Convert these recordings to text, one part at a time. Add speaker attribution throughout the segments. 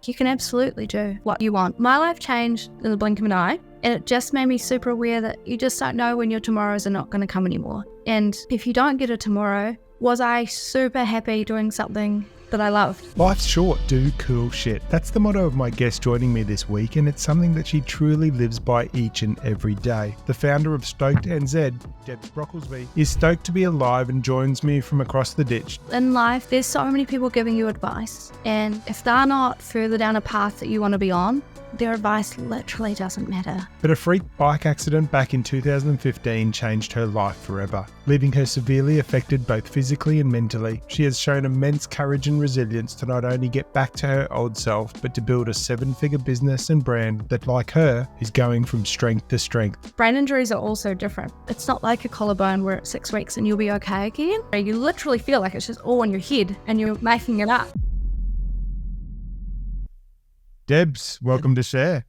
Speaker 1: You can absolutely do what you want. My life changed in the blink of an eye, and it just made me super aware that you just don't know when your tomorrows are not going to come anymore. And if you don't get a tomorrow, was I super happy doing something that I loved?
Speaker 2: Life's short, do cool shit. That's the motto of my guest joining me this week, and it's something that she truly lives by each and every day. The founder of StokedNZ, Debs Brockelsby, is stoked to be alive and joins me from across the ditch.
Speaker 1: In life, there's so many people giving you advice, and if they're not further down a path that you want to be on, their advice literally doesn't matter.
Speaker 2: But a freak bike accident back in 2015 changed her life forever, leaving her severely affected both physically and mentally. She has shown immense courage and resilience to not only get back to her old self, but to build a 7-figure business and brand that, like her, is going from strength to strength.
Speaker 1: Brain injuries are also different. It's not like a collarbone where it's 6 weeks and you'll be okay again. You literally feel like it's just all in your head and you're making it up.
Speaker 2: Debs, welcome to share.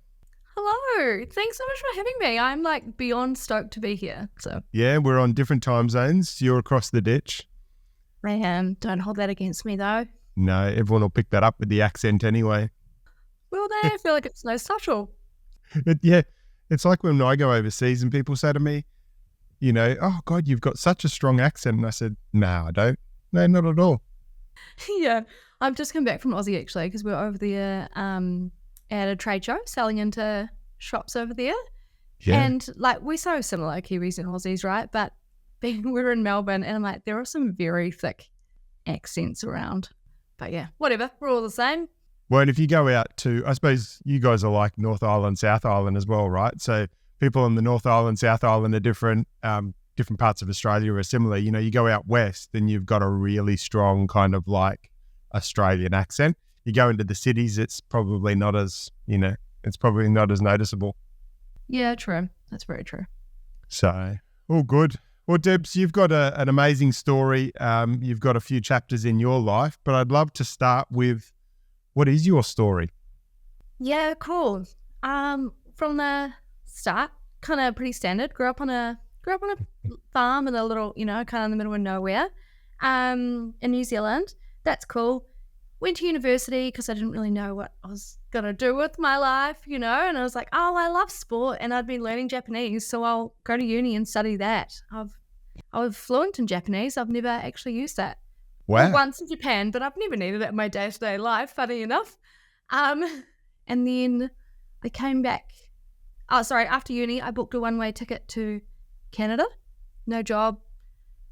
Speaker 1: Hello, thanks so much for having me. I'm like beyond stoked to be here. So
Speaker 2: yeah, we're on different time zones. You're across the ditch.
Speaker 1: I am. Don't hold that against me though.
Speaker 2: No, everyone will pick that up with the accent anyway.
Speaker 1: Will they? I feel like it's no subtle.
Speaker 2: Yeah, it's like when I go overseas and people say to me, you know, oh God, you've got such a strong accent. And I said, no, I don't. No, not at all.
Speaker 1: Yeah, I've just come back from Aussie actually because we're over there at a trade show selling into shops over there.
Speaker 2: Yeah.
Speaker 1: And like we're so similar, Kiwis and Aussies, right? But we're in Melbourne and I'm like, there are some very thick accents around. But yeah, whatever, we're all the same.
Speaker 2: Well, and if you go out to, I suppose you guys are like North Island, South Island as well, right? So people on the North Island, South Island are different. Different parts of Australia are similar. You know, you go out west and you've got a really strong kind of like Australian accent. You go into the cities, it's probably not as, you know, it's probably not as noticeable.
Speaker 1: Yeah, true. That's very true.
Speaker 2: So, all good. Well, Debs, you've got an amazing story. You've got a few chapters in your life, but I'd love to start with, what is your story?
Speaker 1: Yeah, cool. From the start, kind of pretty standard. Grew up on a farm in a little, you know, kind of in the middle of nowhere, in New Zealand. That's cool. Went to university because I didn't really know what I was going to do with my life, you know, and I was like, oh, I love sport and I'd been learning Japanese, so I'll go to uni and study that. I was fluent in Japanese. I've never actually used that.
Speaker 2: Wow.
Speaker 1: Well, once in Japan, but I've never needed it in my day-to-day life, funny enough. And then I came back. After uni, I booked a one-way ticket to Canada. No job,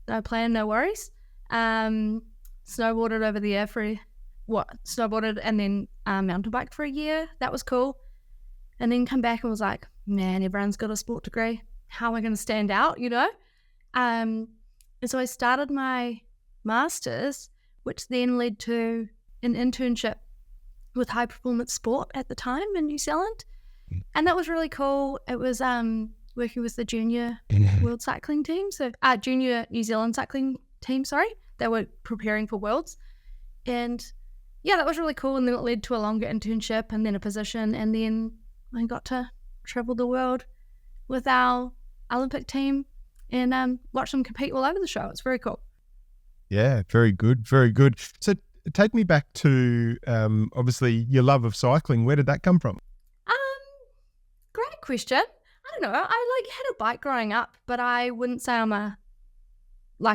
Speaker 1: no plan, no worries. Snowboarded over there snowboarded and then mountain biked for a year. That was cool. And then come back and was like, man, everyone's got a sport degree. How am I going to stand out, you know? And so I started my master's, which then led to an internship with high performance sport at the time in New Zealand. And that was really cool. It was working with the junior world cycling team. So junior New Zealand cycling team, they were preparing for worlds. And yeah, that was really cool. And then it led to a longer internship and then a position. And then I got to travel the world with our Olympic team and watch them compete all over the show. It's very cool.
Speaker 2: Yeah, very good, very good. So take me back to obviously your love of cycling. Where did that come from?
Speaker 1: Great question. I don't know. I had a bike growing up, but I wouldn't say I'm a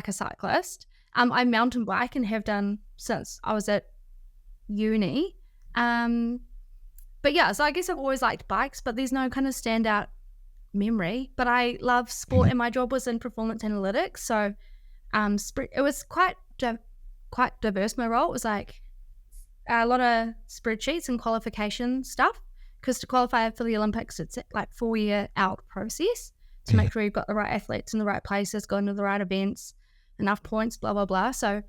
Speaker 1: cyclist. I mountain bike and have done since I was at uni. But yeah, so I guess I've always liked bikes, but there's no kind of standout memory. But I love sport and my job was in performance analytics. So it was quite diverse, my role. It was like a lot of spreadsheets and qualification stuff. Because to qualify for the Olympics, it's like 4-year out process to make sure you've got the right athletes in the right places, going to the right events, enough points, blah, blah, blah. So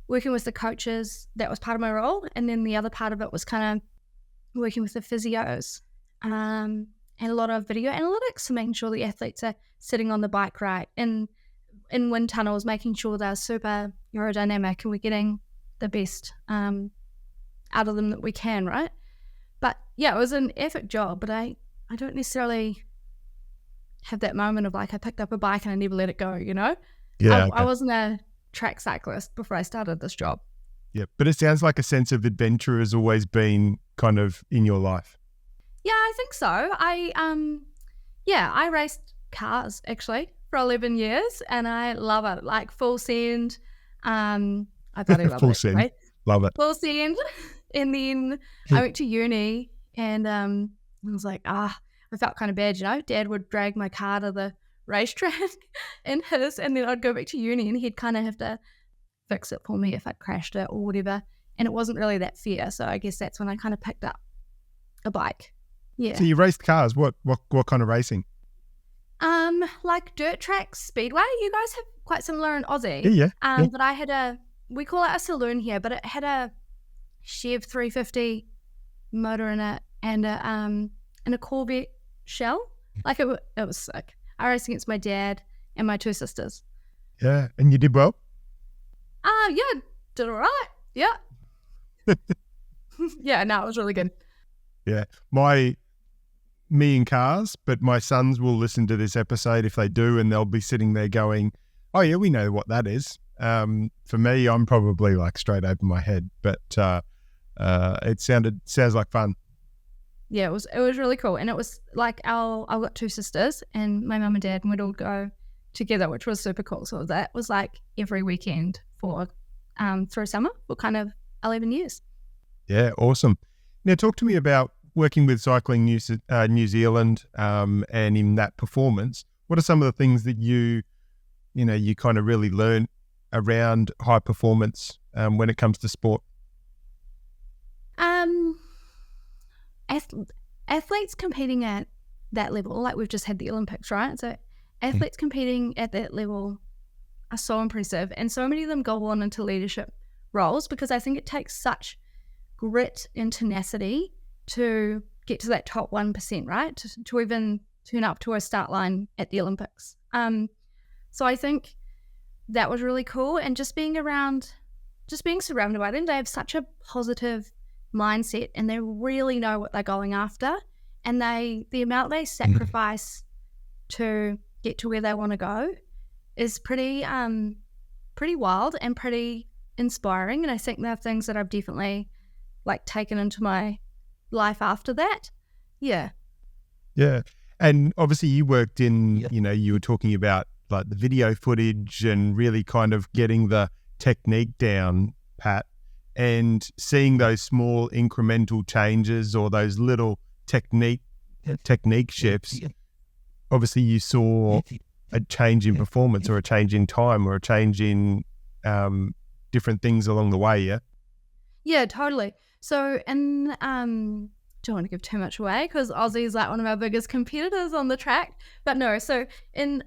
Speaker 1: working with the coaches, that was part of my role. And then the other part of it was kind of working with the physios and a lot of video analytics, so making sure the athletes are sitting on the bike right. And in wind tunnels, making sure they're super aerodynamic and we're getting the best out of them that we can, right? But yeah, it was an effort job, but I don't necessarily have that moment of like I picked up a bike and I never let it go, you know?
Speaker 2: Yeah.
Speaker 1: I wasn't a track cyclist before I started this job.
Speaker 2: Yeah, but it sounds like a sense of adventure has always been kind of in your life?
Speaker 1: Yeah, I think so. I raced cars actually for 11 years and I love it. Like full send. I bloody love
Speaker 2: Full
Speaker 1: it.
Speaker 2: send.
Speaker 1: Right?
Speaker 2: Love it.
Speaker 1: Full send. And then I went to uni and I was like, I felt kind of bad, you know. Dad would drag my car to the racetrack in his, and then I'd go back to uni and he'd kind of have to fix it for me if I'd crashed it or whatever. And it wasn't really that fair. So I guess that's when I kind of picked up a bike. Yeah.
Speaker 2: So you raced cars. What kind of racing?
Speaker 1: Like dirt tracks, speedway. You guys have quite similar in Aussie.
Speaker 2: Yeah.
Speaker 1: But I had we call it a saloon here, but it had a Chev 350 motor in it and a Corvette shell. Like it was sick. I raced against my dad and my two sisters.
Speaker 2: Yeah, and you did well?
Speaker 1: Yeah, did all right. Yeah. Yeah, no, it was really good.
Speaker 2: Yeah. Me and cars, but my sons will listen to this episode if they do, and they'll be sitting there going, oh yeah, we know what that is. For me, I'm probably like straight over my head, but it sounds like fun.
Speaker 1: Yeah, it was really cool. And it was like I've got two sisters and my mum and dad, and we'd all go together, which was super cool. So that was like every weekend for through summer for kind of 11 years.
Speaker 2: Yeah, awesome. Now talk to me about working with Cycling New Zealand and in that performance. What are some of the things that you kind of really learn around high performance when it comes to sport?
Speaker 1: Athletes competing at that level, like we've just had the Olympics, right? So athletes competing at that level are so impressive, and so many of them go on into leadership roles because I think it takes such grit and tenacity to get to that top 1%, right? To even turn up to a start line at the Olympics. So I think that was really cool, and just being surrounded by them. They have such a positive mindset and they really know what they're going after, and the amount they sacrifice to get to where they want to go is pretty wild and pretty inspiring. And I think they're things that I've definitely like taken into my life after that. Yeah. And obviously you worked in, you were talking about like the video footage and really kind of getting the technique down, Pat, and seeing those small incremental changes or those little technique shifts. Obviously you saw a change in performance or a change in time or a change in different things along the way. Yeah, totally. So, and don't want to give too much away because Aussie is like one of our biggest competitors on the track. But no, so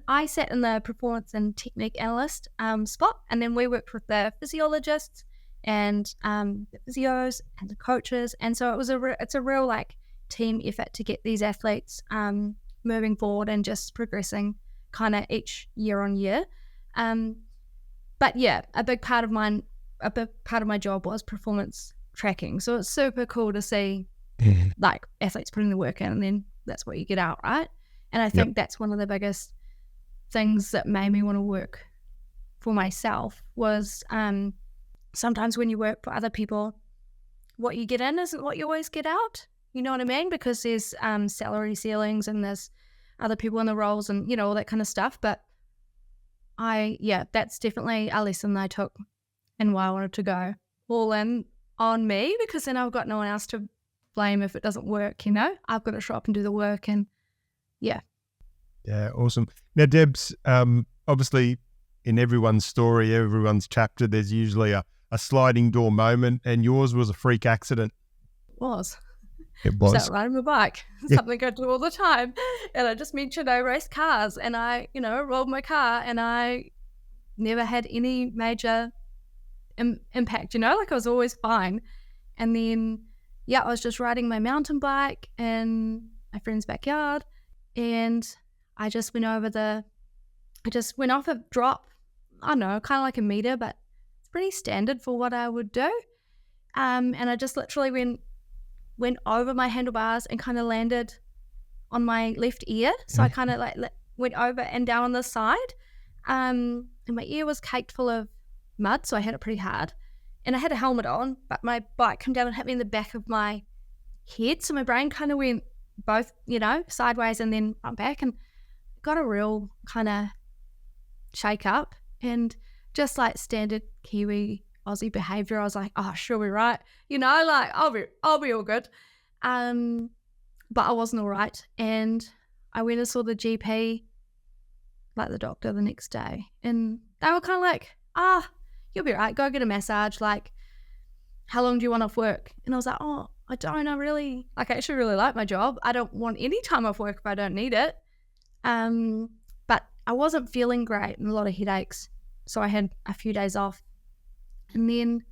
Speaker 1: I sat in the performance and technique analyst spot, and then we worked with the physiologists and the physios and the coaches, and so it's a real like team effort to get these athletes moving forward and just progressing kind of each year on year. But yeah, a big part of my job was performance tracking. So it's super cool to see like athletes putting the work in, and then that's what you get out, right? And I think that's one of the biggest things that made me want to work for myself was sometimes when you work for other people, what you get in isn't what you always get out. You know what I mean? Because there's salary ceilings and there's other people in the roles and, all that kind of stuff. But that's definitely a lesson I took and why I wanted to go all in on me, because then I've got no one else to blame if it doesn't work, I've got to show up and do the work. And yeah,
Speaker 2: awesome. Now Debs, obviously in everyone's story, everyone's chapter, there's usually a sliding door moment, and yours was a freak accident.
Speaker 1: It was
Speaker 2: Just
Speaker 1: out riding my bike, something I do all the time. And I just mentioned I race cars, and I rolled my car, and I never had any major impact, like I was always fine. And then I was just riding my mountain bike in my friend's backyard, and I just went off a drop, I don't know, kind of like a meter, but it's pretty standard for what I would do. And I just literally went over my handlebars and kind of landed on my left ear. So I kind of like went over and down on the side, and my ear was caked full of mud, so I had it pretty hard. And I had a helmet on, but my bike came down and hit me in the back of my head. So my brain kind of went both, sideways and then up back, and got a real kind of shake up, and just like standard Kiwi Aussie behavior. I was like, oh, she'll be right. Like I'll be all good. But I wasn't all right. And I went and saw the GP, like the doctor, the next day. And they were kind of like, you'll be right. Go get a massage. Like, how long do you want off work? And I was like, oh, I don't. I actually really like my job. I don't want any time off work if I don't need it. But I wasn't feeling great and a lot of headaches. So I had a few days off. And then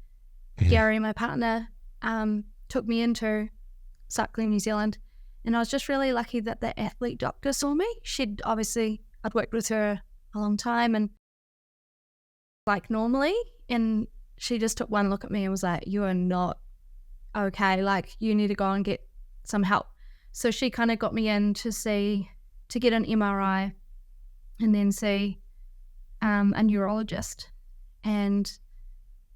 Speaker 1: Gary, my partner, took me into Cycling New Zealand. And I was just really lucky that the athlete doctor saw me. I'd worked with her a long time and like normally. And she just took one look at me and was like, you are not okay. Like, you need to go and get some help. So she kind of got me in to get an MRI and then see a neurologist. And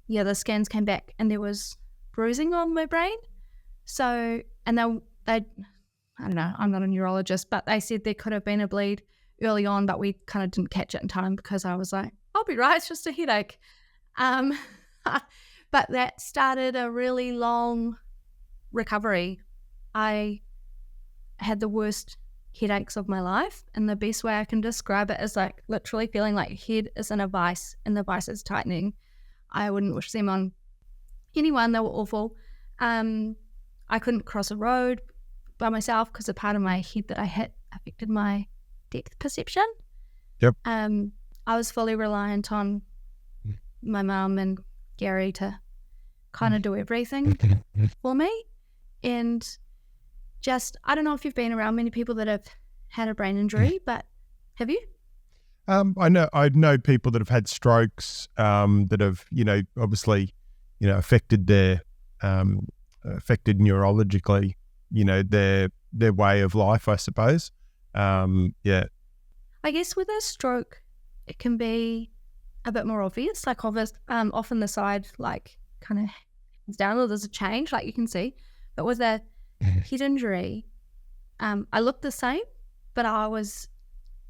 Speaker 1: yeah, the scans came back and there was bruising on my brain. So, and they I don't know, I'm not a neurologist, but they said there could have been a bleed early on, but we kind of didn't catch it in time because I was like, I'll be right, it's just a headache. But that started a really long recovery. I had the worst headaches of my life, and the best way I can describe it is like literally feeling like your head is in a vice and the vice is tightening. I wouldn't wish them on anyone. They were awful. I couldn't cross a road by myself because a part of my head that I hit affected my depth perception.
Speaker 2: Yep.
Speaker 1: I was fully reliant on my mum and Gary to kind of do everything for me. And just, I don't know if you've been around many people that have had a brain injury, but have you?
Speaker 2: I know people that have had strokes, that have, obviously, affected affected neurologically, their way of life, I suppose. Yeah.
Speaker 1: I guess with a stroke, it can be a bit more obvious, like often the side, like kind of hands down, or there's a change, like you can see. But with a head injury, I looked the same, but I was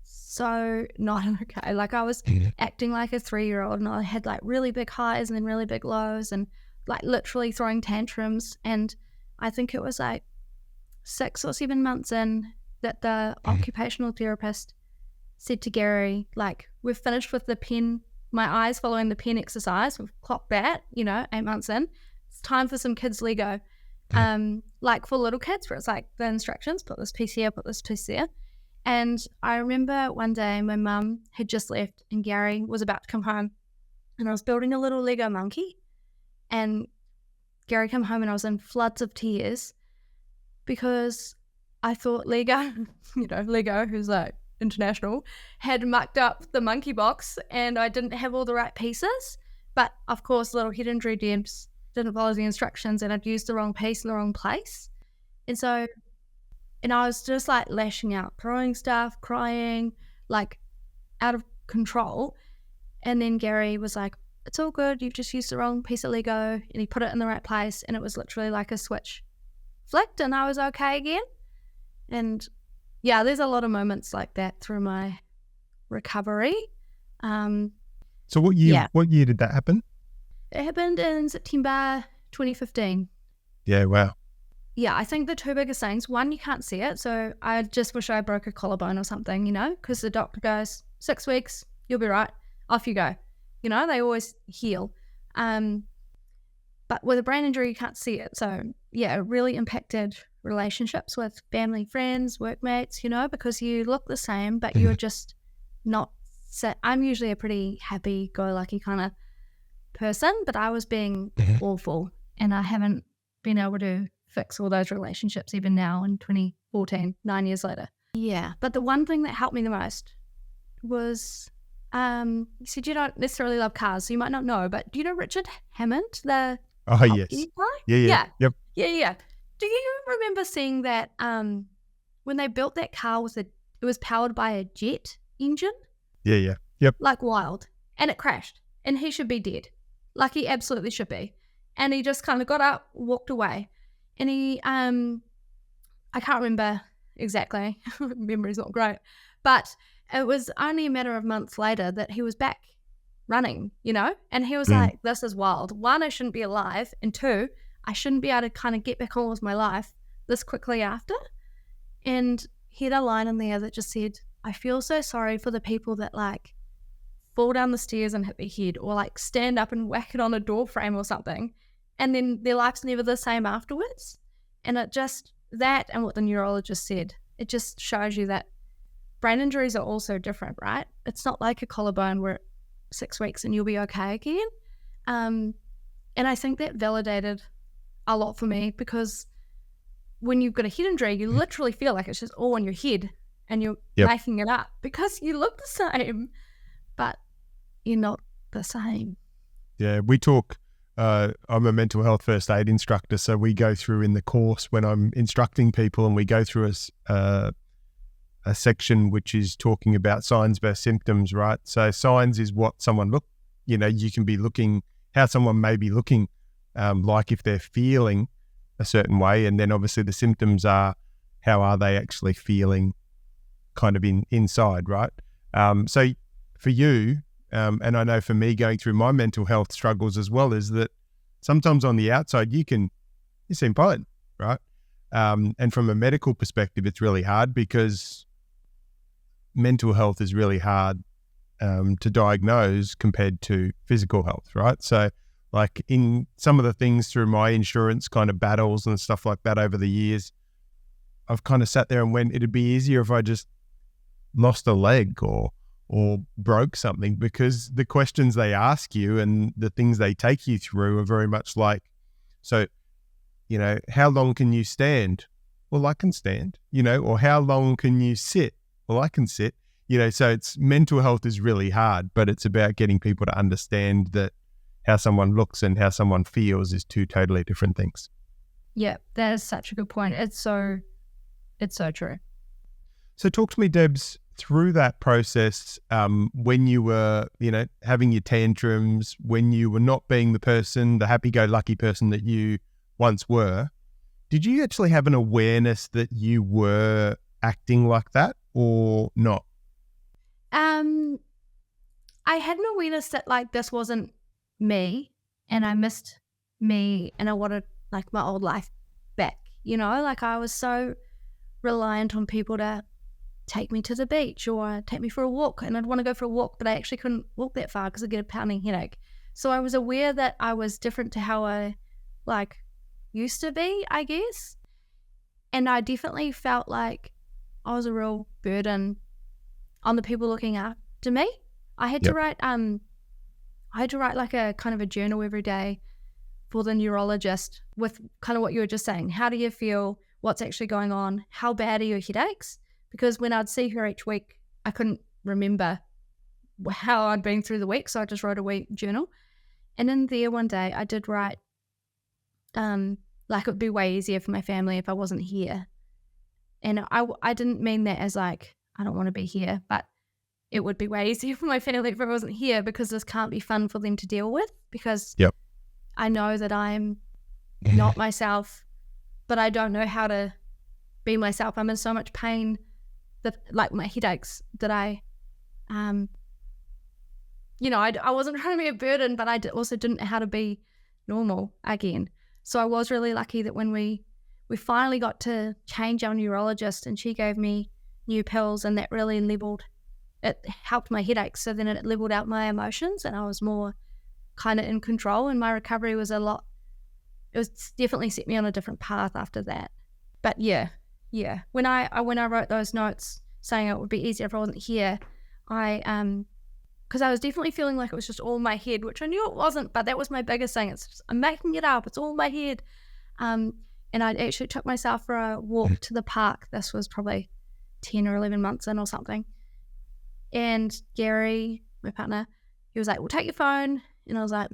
Speaker 1: so not okay. Like I was acting like a 3-year-old, and I had like really big highs and then really big lows, and like literally throwing tantrums. And I think it was like 6 or 7 months in that the occupational therapist said to Gary, like, we've finished with the pen, my eyes following the pen exercise. We've clocked that, 8 months in. It's time for some kids Lego. Like for little kids, where it's like the instructions, put this piece here, put this piece there. And I remember one day my mum had just left and Gary was about to come home, and I was building a little Lego monkey, and Gary came home and I was in floods of tears because I thought Lego, Lego, who's like international, had mucked up the monkey box and I didn't have all the right pieces. But of course, little head injury Debs didn't follow the instructions, and I'd used the wrong piece in the wrong place. And I was just like lashing out, throwing stuff, crying, like out of control. And then Gary was like, it's all good, you've just used the wrong piece of Lego, and he put it in the right place, and it was literally like a switch flicked and I was okay again. And yeah, there's a lot of moments like that through my recovery.
Speaker 2: So what year did that happen?
Speaker 1: It happened in September 2015.
Speaker 2: Yeah, wow.
Speaker 1: Yeah, I think the two biggest things, one, you can't see it. So I just wish I broke a collarbone or something, because the doctor goes, 6 weeks, you'll be right. Off you go. They always heal. But with a brain injury, you can't see it. So yeah, it really impacted relationships with family, friends, workmates, because you look the same, but you're just not set. I'm usually a pretty happy-go-lucky kind of person, but I was being awful, and I haven't been able to fix all those relationships even now in 2014, 9 years later. Yeah, but the one thing that helped me the most was, you said you don't necessarily love cars, so you might not know, but do you know Richard Hammond, the
Speaker 2: yes.
Speaker 1: guy?
Speaker 2: Yeah. Yep.
Speaker 1: Yeah. Do you remember seeing that when they built that car it was powered by a jet engine?
Speaker 2: Yeah. Yep.
Speaker 1: Like wild. And it crashed. And he should be dead. Like he absolutely should be. And he just kind of got up, walked away. And he, I can't remember exactly. Memory's not great. But it was only a matter of months later that he was back running, and he was like, this is wild. One, I shouldn't be alive. And two, I shouldn't be able to kind of get back on with my life this quickly after. And he had a line in there that just said, I feel so sorry for the people that like fall down the stairs and hit their head, or like stand up and whack it on a door frame or something, and then their life's never the same afterwards. And it just, that and what the neurologist said, it just shows you that brain injuries are also different, right? It's not like a collarbone where 6 weeks and you'll be okay again. And I think that validated a lot for me, because when you've got a head injury, you literally feel like it's just all in your head and you're making it up because you look the same, but you're not the same.
Speaker 2: Yeah, we talk, I'm a mental health first aid instructor, so we go through in the course when I'm instructing people, and we go through a section which is talking about signs versus symptoms, right? So signs is what someone you can be looking, how someone may be looking, like if they're feeling a certain way, and then obviously the symptoms are how are they actually feeling kind of inside, right? So for you, and I know for me going through my mental health struggles as well, is that sometimes on the outside you seem fine, right? And from a medical perspective, it's really hard because mental health is really hard to diagnose compared to physical health, right? So like in some of the things through my insurance kind of battles and stuff like that over the years, I've kind of sat there and went, it'd be easier if I just lost a leg or broke something, because the questions they ask you and the things they take you through are very much like, so, how long can you stand? Well, I can stand, or how long can you sit? Well, I can sit, so it's mental health is really hard, but it's about getting people to understand that how someone looks and how someone feels is two totally different things.
Speaker 1: Yeah, that is such a good point. It's so true.
Speaker 2: So talk to me, Debs, through that process, when you were, having your tantrums, when you were not being the happy-go-lucky person that you once were, did you actually have an awareness that you were acting like that or not?
Speaker 1: I had an awareness that like this wasn't me, and I missed me, and I wanted like my old life back, like I was so reliant on people to take me to the beach or take me for a walk, and I'd want to go for a walk, but I actually couldn't walk that far because I'd get a pounding headache. So I was aware that I was different to how I like used to be, I guess, and I definitely felt like I was a real burden on the people looking after me. I had to write like a kind of a journal every day for the neurologist with kind of what you were just saying. How do you feel? What's actually going on? How bad are your headaches? Because when I'd see her each week, I couldn't remember how I'd been through the week, so I just wrote a week journal. And in there one day, I did write, like it would be way easier for my family if I wasn't here. And I didn't mean that as like, I don't want to be here, but it would be way easier for my family if I wasn't here, because this can't be fun for them to deal with, because I know that I'm not myself, but I don't know how to be myself. I'm in so much pain that like my headaches that I wasn't trying to be a burden, but I also didn't know how to be normal again. So I was really lucky that when we finally got to change our neurologist, and she gave me new pills, and that really it helped my headaches. So then it leveled out my emotions, and I was more kind of in control, and my recovery was it was definitely set me on a different path after that. But yeah. When I wrote those notes saying it would be easier if I wasn't here, because I was definitely feeling like it was just all in my head, which I knew it wasn't, but that was my biggest thing. I'm making it up. It's all in my head. And I actually took myself for a walk to the park. This was probably 10 or 11 months in or something. And Gary, my partner, he was like, well, take your phone. And I was like,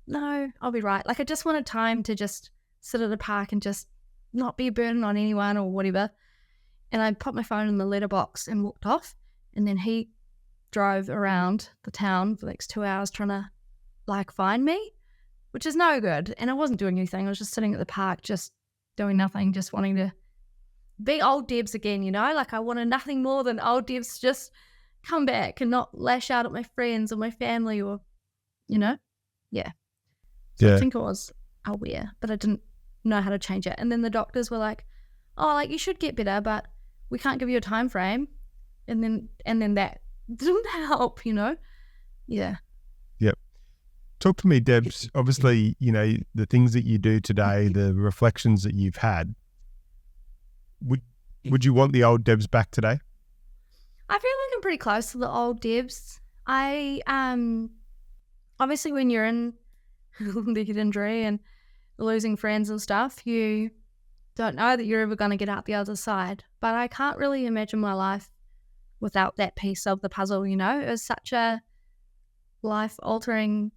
Speaker 1: no, I'll be right. Like I just wanted time to just sit at a park and just not be a burden on anyone or whatever. And I put my phone in the letterbox and walked off. And then he drove around the town for the next 2 hours trying to like find me, which is no good. And I wasn't doing anything. I was just sitting at the park, just doing nothing, just wanting to be old Debs again, like I wanted nothing more than old Debs to just come back and not lash out at my friends or my family or, yeah. So I
Speaker 2: Yeah.
Speaker 1: think I was aware, but I didn't know how to change it. And then the doctors were like, oh, like you should get better, but we can't give you a time frame. And then that didn't help, Yeah.
Speaker 2: Yep. Talk to me, Debs. Obviously, the things that you do today, the reflections that you've had. Would you want the old Debs back today?
Speaker 1: I feel like I'm pretty close to the old Debs. I obviously when you're in the head injury and losing friends and stuff, you don't know that you're ever going to get out the other side. But I can't really imagine my life without that piece of the puzzle, It was such a life-altering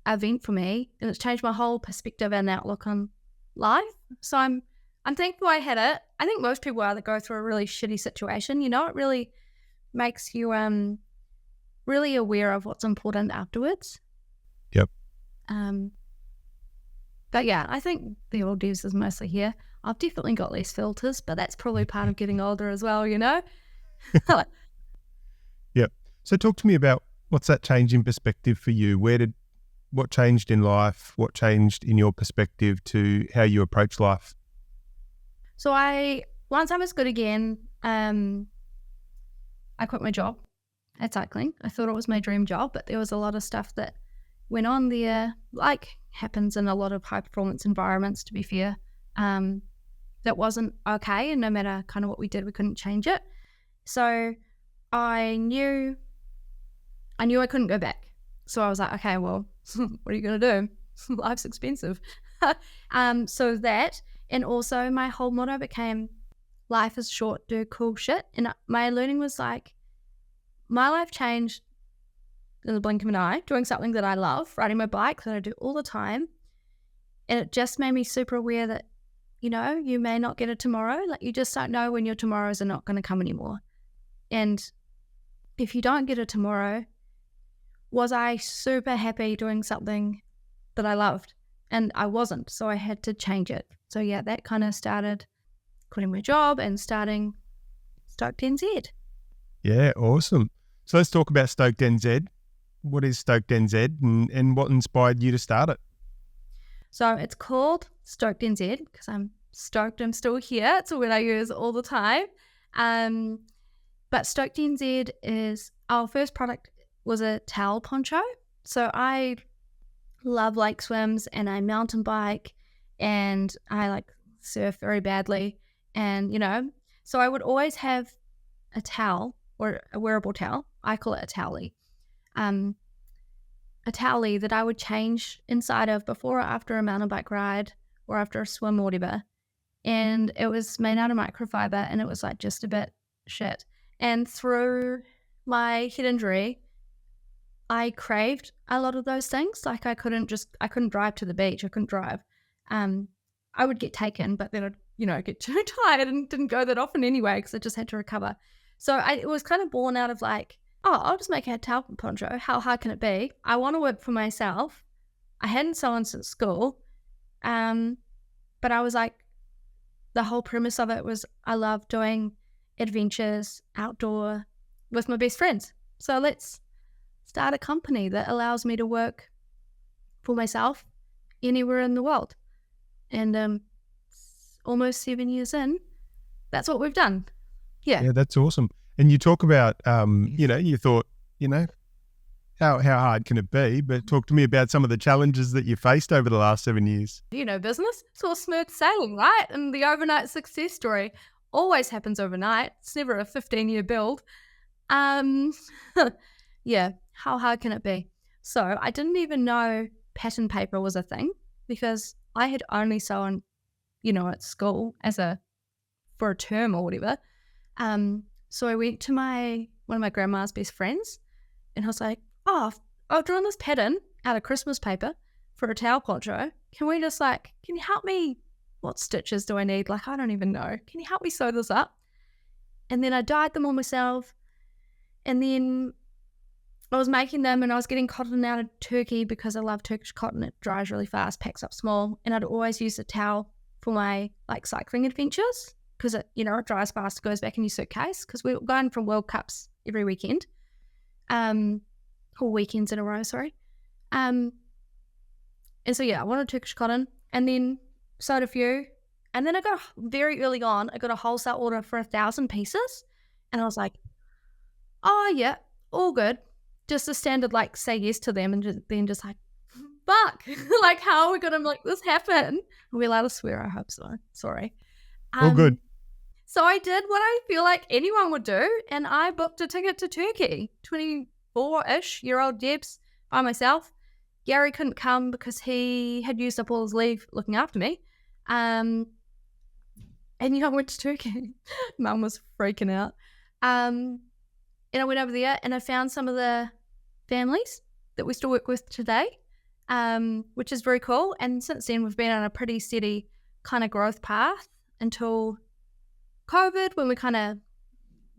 Speaker 1: event for me, and it's changed my whole perspective and outlook on life. So I'm thankful I had it. I think most people that go through a really shitty situation, it really makes you really aware of what's important afterwards.
Speaker 2: Yep.
Speaker 1: But yeah, I think the old Debs is mostly here. I've definitely got less filters, but that's probably part of getting older as well,
Speaker 2: Yep. So talk to me about what's that change in perspective for you? What changed in life? What changed in your perspective to how you approach life?
Speaker 1: So once I was good again, I quit my job at cycling. I thought it was my dream job, but there was a lot of stuff that went on there, like happens in a lot of high performance environments, to be fair, that wasn't okay. And no matter kind of what we did, we couldn't change it. So I knew I couldn't go back. So I was like, okay, well, what are you going to do? Life's expensive. So that, and also my whole motto became life is short, do cool shit. And my learning was like, my life changed in the blink of an eye, doing something that I love, riding my bike that I do all the time. And it just made me super aware that, you may not get it tomorrow. Like you just don't know when your tomorrows are not going to come anymore. And if you don't get it tomorrow, was I super happy doing something that I loved? And I wasn't, so I had to change it. So yeah, that kind of started quitting my job and starting StokedNZ.
Speaker 2: Yeah, awesome. So let's talk about StokedNZ. What is StokedNZ and what inspired you to start it?
Speaker 1: So it's called StokedNZ because I'm stoked I'm still here. It's a word I use all the time. But StokedNZ is our first product was a towel poncho. So I love lake swims and I mountain bike and I surf very badly. And, so I would always have a towel or a wearable towel. I call it a towelie. A towelie that I would change inside of before or after a mountain bike ride or after a swim or whatever. And it was made out of microfiber and it was just a bit shit. And through my head injury, I craved a lot of those things. I couldn't drive to the beach. I couldn't drive. I would get taken, but then I'd, get too tired and didn't go that often anyway because I just had to recover. So it was kind of born out of I'll just make a towel poncho. How hard can it be? I want to work for myself. I hadn't sewn since school. But I was the whole premise of it was I love doing adventures outdoor with my best friends. So let's start a company that allows me to work for myself anywhere in the world. And almost 7 years in, that's what we've done. Yeah,
Speaker 2: that's awesome. And you talk about, you thought, how hard can it be? But talk to me about some of the challenges that you faced over the last 7 years.
Speaker 1: Business, it's all smooth sailing, right? And the overnight success story always happens overnight. It's never a 15-year build. Yeah, how hard can it be? So I didn't even know pattern paper was a thing because I had only sewn, at school for a term or whatever. So I went to one of my grandma's best friends and I was like, oh, I've drawn this pattern out of Christmas paper for a towel poncho. Can we just can you help me? What stitches do I need? I don't even know. Can you help me sew this up? And then I dyed them all myself. And then I was making them and I was getting cotton out of Turkey because I love Turkish cotton. It dries really fast, packs up small. And I'd always use a towel for my like cycling adventures because it dries fast, goes back in your suitcase because we were going from World Cups every weekend, or weekends in a row, sorry. And so I wanted Turkish cotton, and then sewed a few, and then I got very early on, I got a wholesale order for 1,000 pieces, and I was like, oh yeah, all good. Just a standard like say yes to them, and then just like, fuck, like how are we gonna make this happen? Are we allowed to swear? I hope so. Sorry.
Speaker 2: All good.
Speaker 1: So I did what I feel like anyone would do, and I booked a ticket to Turkey. 24-ish-year-old Debs by myself. Gary couldn't come because he had used up all his leave looking after me. And I went to Turkey. Mum was freaking out. And I went over there and I found some of the families that we still work with today, which is very cool. And since then, we've been on a pretty steady kind of growth path until COVID, when we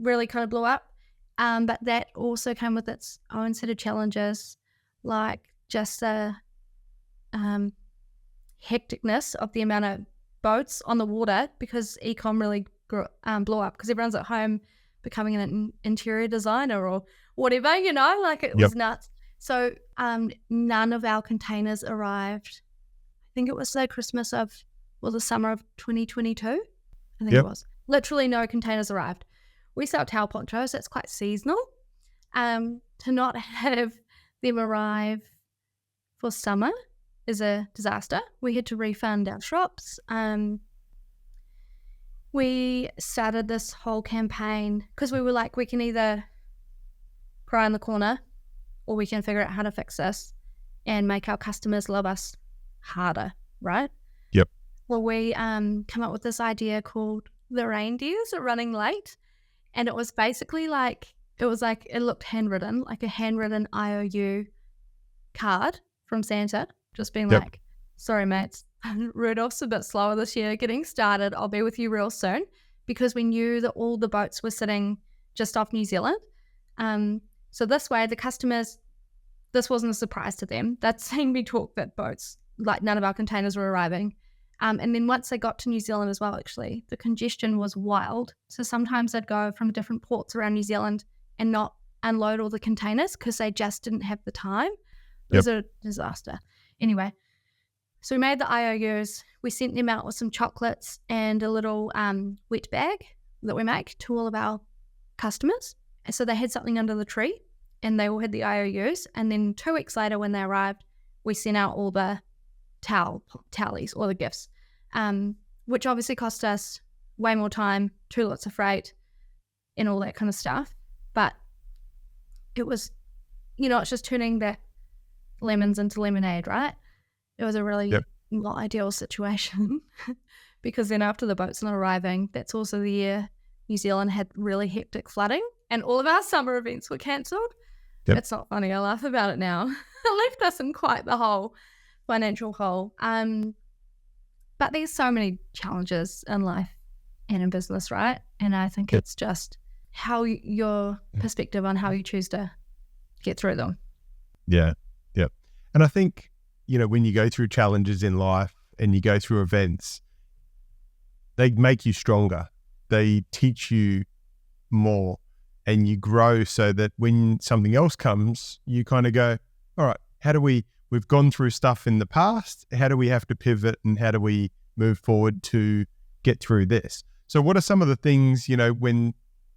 Speaker 1: really blew up. But that also came with its own set of challenges, like just the hecticness of the amount of boats on the water because e-com really blew up because everyone's at home becoming an interior designer or whatever, it was nuts. So none of our containers arrived. I think it was the summer of 2022. I think it was. Literally no containers arrived. We sell towel ponchos, that's quite seasonal. To not have them arrive for summer is a disaster. We had to refund our shops. We started this whole campaign because we were like, we can either cry in the corner or we can figure out how to fix this and make our customers love us harder, right?
Speaker 2: Yep.
Speaker 1: Well, we come up with this idea called the reindeers are running late, and it was basically it looked handwritten, like a handwritten IOU card from Santa, just being like, sorry mates, Rudolph's a bit slower this year getting started, I'll be with you real soon, because we knew that all the boats were sitting just off New Zealand. So this way the customers, this wasn't a surprise to them. They'd seen me talk that boats, like none of our containers were arriving. And then once they got to New Zealand as well, actually, the congestion was wild. So sometimes they'd go from different ports around New Zealand and not unload all the containers because they just didn't have the time. It was a disaster. Anyway, so we made the IOUs. We sent them out with some chocolates and a little wet bag that we make to all of our customers. And so they had something under the tree and they all had the IOUs. And then 2 weeks later when they arrived, we sent out all the tallies, all the gifts, which obviously cost us way more time, 2 lots of freight and all that kind of stuff. But it was, it's just turning the lemons into lemonade, right? It was a really not ideal situation because then after the boats not arriving, that's also the year New Zealand had really hectic flooding and all of our summer events were cancelled. It's not funny. I laugh about it now. It left us in quite the whole financial hole. But there's so many challenges in life and in business, right? And I think it's just how your perspective on how you choose to get through them.
Speaker 2: Yeah. And I think, when you go through challenges in life and you go through events, they make you stronger. They teach you more and you grow so that when something else comes, you kind of go, all right, we've gone through stuff in the past. How do we have to pivot and how do we move forward to get through this? So what are some of the things, when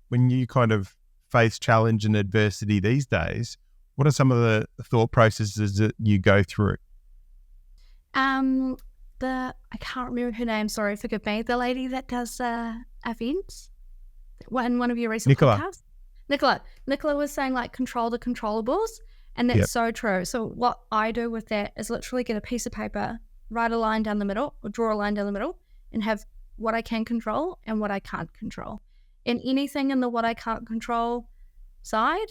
Speaker 2: you kind of face challenge and adversity these days, what are some of the thought processes that you go through?
Speaker 1: I can't remember her name, sorry, forgive me. The lady that does events in one of your recent podcasts. Nicola was saying control the controllables, and that's so true. So what I do with that is literally get a piece of paper, write a line down the middle or draw a line down the middle and have what I can control and what I can't control. And anything in the what I can't control side,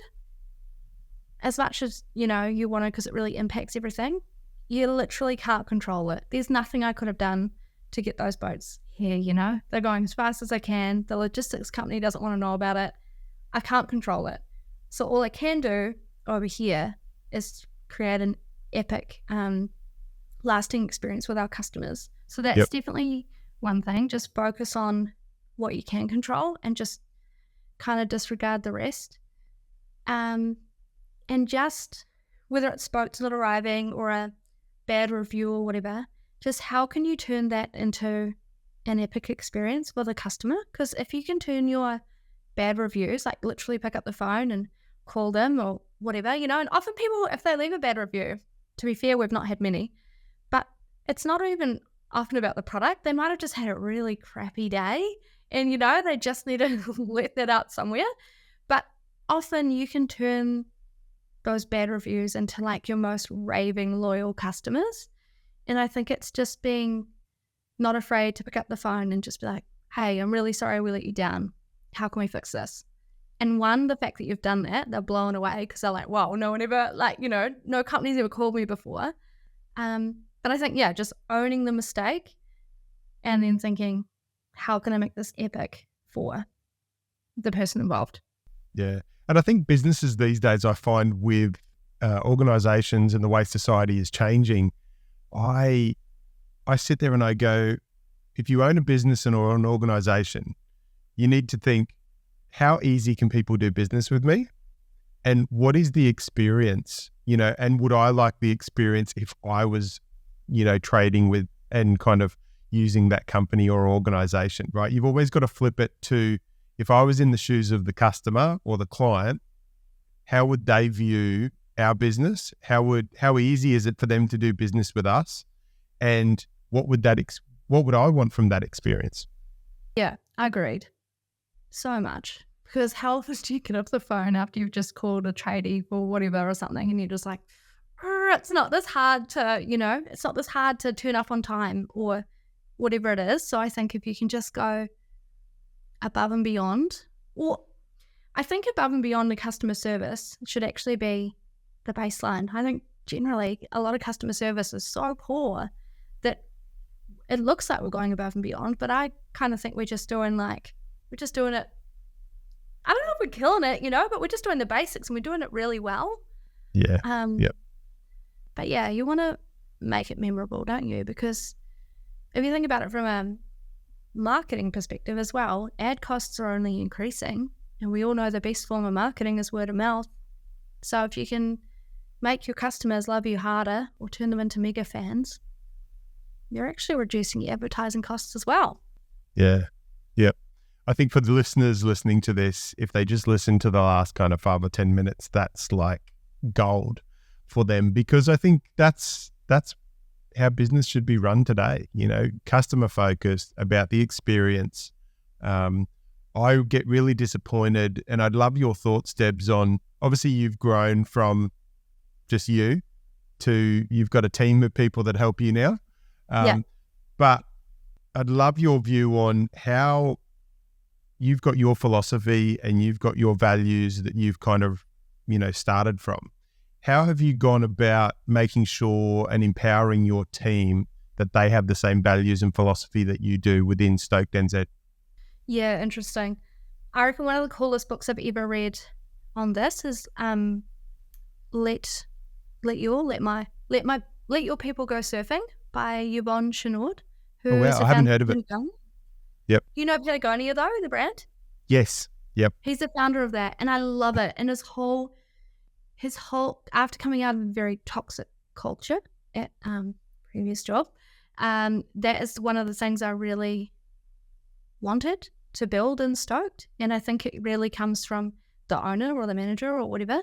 Speaker 1: as much as, you want to because it really impacts everything, you literally can't control it. There's nothing I could have done to get those boats here, They're going as fast as I can. The logistics company doesn't want to know about it. I can't control it. So all I can do over here is create an epic, lasting experience with our customers. So that's definitely one thing. Just focus on what you can control and just kind of disregard the rest. And just, whether it's boats not arriving or a bad review or whatever, just how can you turn that into an epic experience with a customer? Because if you can turn your bad reviews, like literally pick up the phone and call them or whatever, and often people, if they leave a bad review, to be fair, we've not had many, but it's not even often about the product. They might have just had a really crappy day and, they just need to let that out somewhere. But often you can turn those bad reviews into like your most raving loyal customers. And I think it's just being not afraid to pick up the phone and just be like, hey, I'm really sorry we let you down. How can we fix this? And the fact that you've done that, they're blown away because they're like, wow, no one ever, no company's ever called me before. But I think, just owning the mistake and then thinking, how can I make this epic for the person involved?
Speaker 2: Yeah. And I think businesses these days, I find with organizations and the way society is changing, I sit there and I go, if you own a business or an organization, you need to think, how easy can people do business with me? And what is the experience, and would I like the experience if I was, trading with and kind of using that company or organization, right? You've always got to flip it to, if I was in the shoes of the customer or the client, how would they view our business? How easy is it for them to do business with us? And what would I want from that experience?
Speaker 1: Yeah, agreed. So much. Because how often do you get off the phone after you've just called a tradie for whatever or something and you're just like, it's not this hard to turn up on time or whatever it is. So I think if you can just go above and beyond, or I think above and beyond the customer service should actually be the baseline. I think generally a lot of customer service is so poor that it looks like we're going above and beyond, but I kind of think we're just doing it. I don't know if we're killing it, but we're just doing the basics and we're doing it really well.
Speaker 2: Yeah. Yep.
Speaker 1: But yeah, you want to make it memorable, don't you? Because if you think about it from a marketing perspective as well, ad costs are only increasing, and we all know the best form of marketing is word of mouth. So if you can make your customers love you harder or turn them into mega fans, you're actually reducing your advertising costs as well.
Speaker 2: Yeah. Yep. I think for the listeners listening to this, if they just listen to the last kind of 5 or 10 minutes, that's like gold for them, because I think that's how business should be run today, customer focused, about the experience. I get really disappointed, and I'd love your thoughts, Debs, on, obviously you've grown from just you to you've got a team of people that help you now. But I'd love your view on how you've got your philosophy and you've got your values that you've kind of, started from. How have you gone about making sure and empowering your team that they have the same values and philosophy that you do within StokedNZ?
Speaker 1: Yeah, interesting. I reckon one of the coolest books I've ever read on this is Let Your People Go Surfing by Yvonne Chouinard.
Speaker 2: Oh wow, I haven't heard of it. Yep.
Speaker 1: You know Patagonia though, the brand?
Speaker 2: Yes. Yep.
Speaker 1: He's the founder of that, and I love it. And his whole after coming out of a very toxic culture at previous job, that is one of the things I really wanted to build in Stoked, and I think it really comes from the owner or the manager or whatever.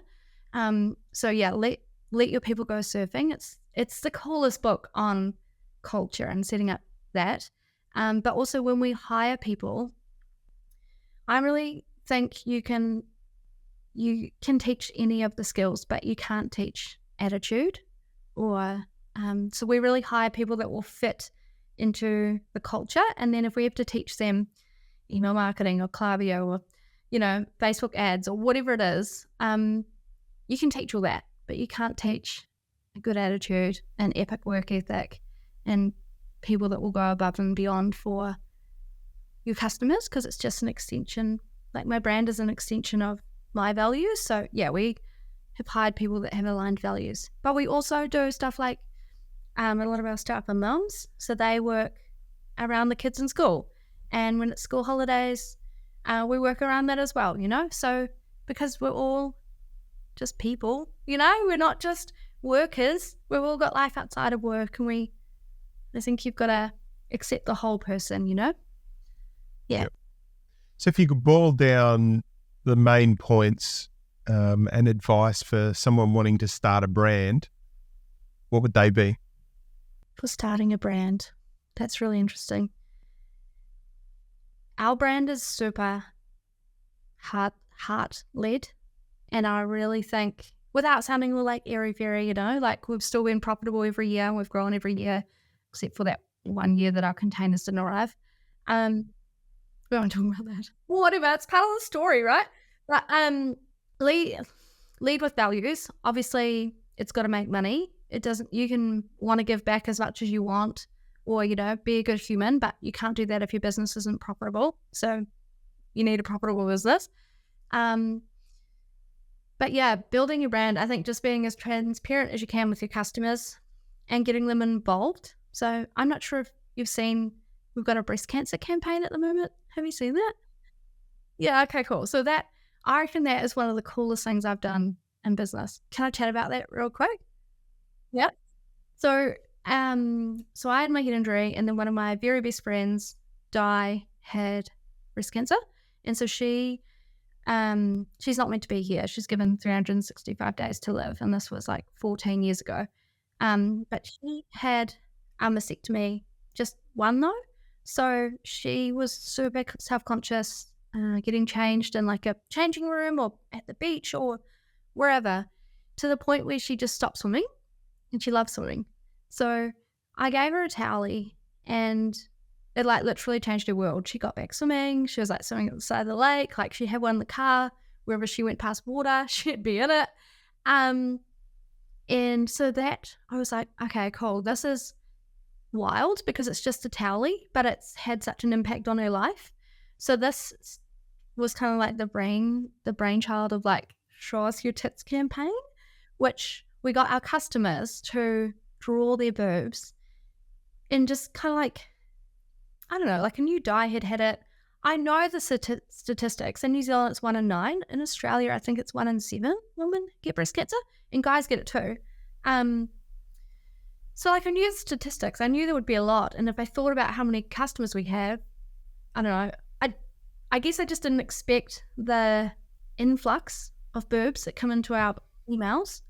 Speaker 1: So yeah, let your people go surfing. It's the coolest book on culture and setting up that. But also when we hire people, I really think you can teach any of the skills, but you can't teach attitude. Or so we really hire people that will fit into the culture. And then if we have to teach them email marketing or Klaviyo or, Facebook ads or whatever it is, you can teach all that, but you can't teach a good attitude and epic work ethic and people that will go above and beyond for your customers, because it's just an extension. Like my brand is an extension of my values. So yeah, we have hired people that have aligned values, but we also do stuff like a lot of our staff are mums, so they work around the kids in school. And when it's school holidays, we work around that as well, So because we're all just people, we're not just workers. We've all got life outside of work, and I think you've got to accept the whole person, Yeah.
Speaker 2: Yep. So if you could boil down the main points and advice for someone wanting to start a brand, what would they be?
Speaker 1: For starting a brand, that's really interesting. Our brand is super heart-led, and I really think, without sounding like airy-fairy, like we've still been profitable every year, and we've grown every year, except for that 1 year that our containers didn't arrive. We won't talk about that. Whatever, it's part of the story, right? But lead with values. Obviously, it's got to make money. You can want to give back as much as you want, or, be a good human, but you can't do that if your business isn't profitable. So you need a profitable business. But yeah, building your brand, I think just being as transparent as you can with your customers and getting them involved. So I'm not sure if you've seen, we've got a breast cancer campaign at the moment. Have you seen that? Yeah, okay, cool. So I reckon that is one of the coolest things I've done in business. Can I chat about that real quick? Yeah. So I had my head injury, and then one of my very best friends, Di, had breast cancer. And so she's not meant to be here. She's given 365 days to live, and this was like 14 years ago. But she had a mastectomy, just one though. So she was super self-conscious, getting changed in like a changing room or at the beach or wherever, to the point where she just stopped swimming, and she loves swimming. So I gave her a towelie, and it like literally changed her world. She got back swimming. She was like swimming at the side of the lake. Like she had one in the car. Wherever she went past water, she'd be in it. And so that I was like, okay, cool. This is wild because it's just a towelie, but it's had such an impact on her life. So this was kind of like the brainchild of like Show Us Your Tits campaign, which we got our customers to draw their boobs, and just kind of like, I don't know, like a new dye had it. I know the statistics. In New Zealand, it's 1 in 9. In Australia, I think it's 1 in 7 women get breast cancer, and guys get it too. So like I knew the statistics. I knew there would be a lot. And if I thought about how many customers we have, I don't know. I guess I just didn't expect the influx of boobs that come into our emails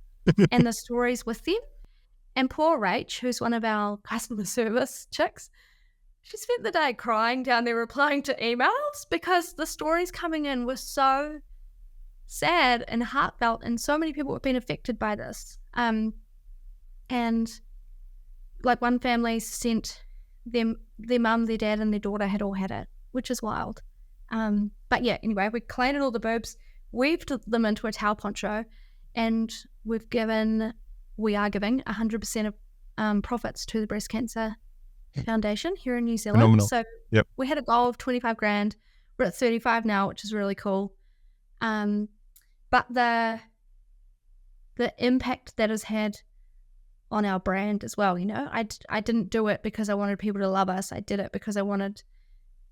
Speaker 1: and the stories with them. And poor Rach, who's one of our customer service chicks, she spent the day crying down there replying to emails because the stories coming in were so sad and heartfelt, and so many people have been affected by this. And like one family sent their mum, their dad, and their daughter had all had it, which is wild. But yeah, anyway, we cleaned all the boobs, weaved them into a towel poncho, and we are giving 100% of profits to the Breast Cancer Foundation here in New Zealand.
Speaker 2: Phenomenal.
Speaker 1: So
Speaker 2: yep.
Speaker 1: We had a goal of 25 grand. We're at 35 now, which is really cool. But the impact that has had on our brand as well, I didn't do it because I wanted people to love us. I did it because I wanted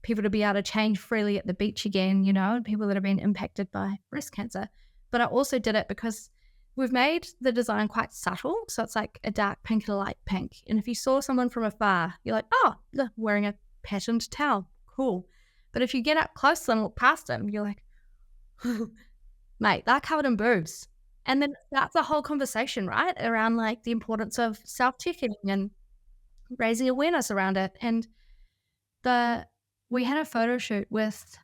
Speaker 1: people to be able to change freely at the beach again, people that have been impacted by breast cancer. But I also did it because we've made the design quite subtle. So it's like a dark pink and a light pink. And if you saw someone from afar, you're like, oh, they're wearing a patterned towel. Cool. But if you get up close and look past them, you're like, mate, they're covered in boobs. And then that's a whole conversation, right? Around like the importance of self-checking and raising awareness around it. And we had a photo shoot with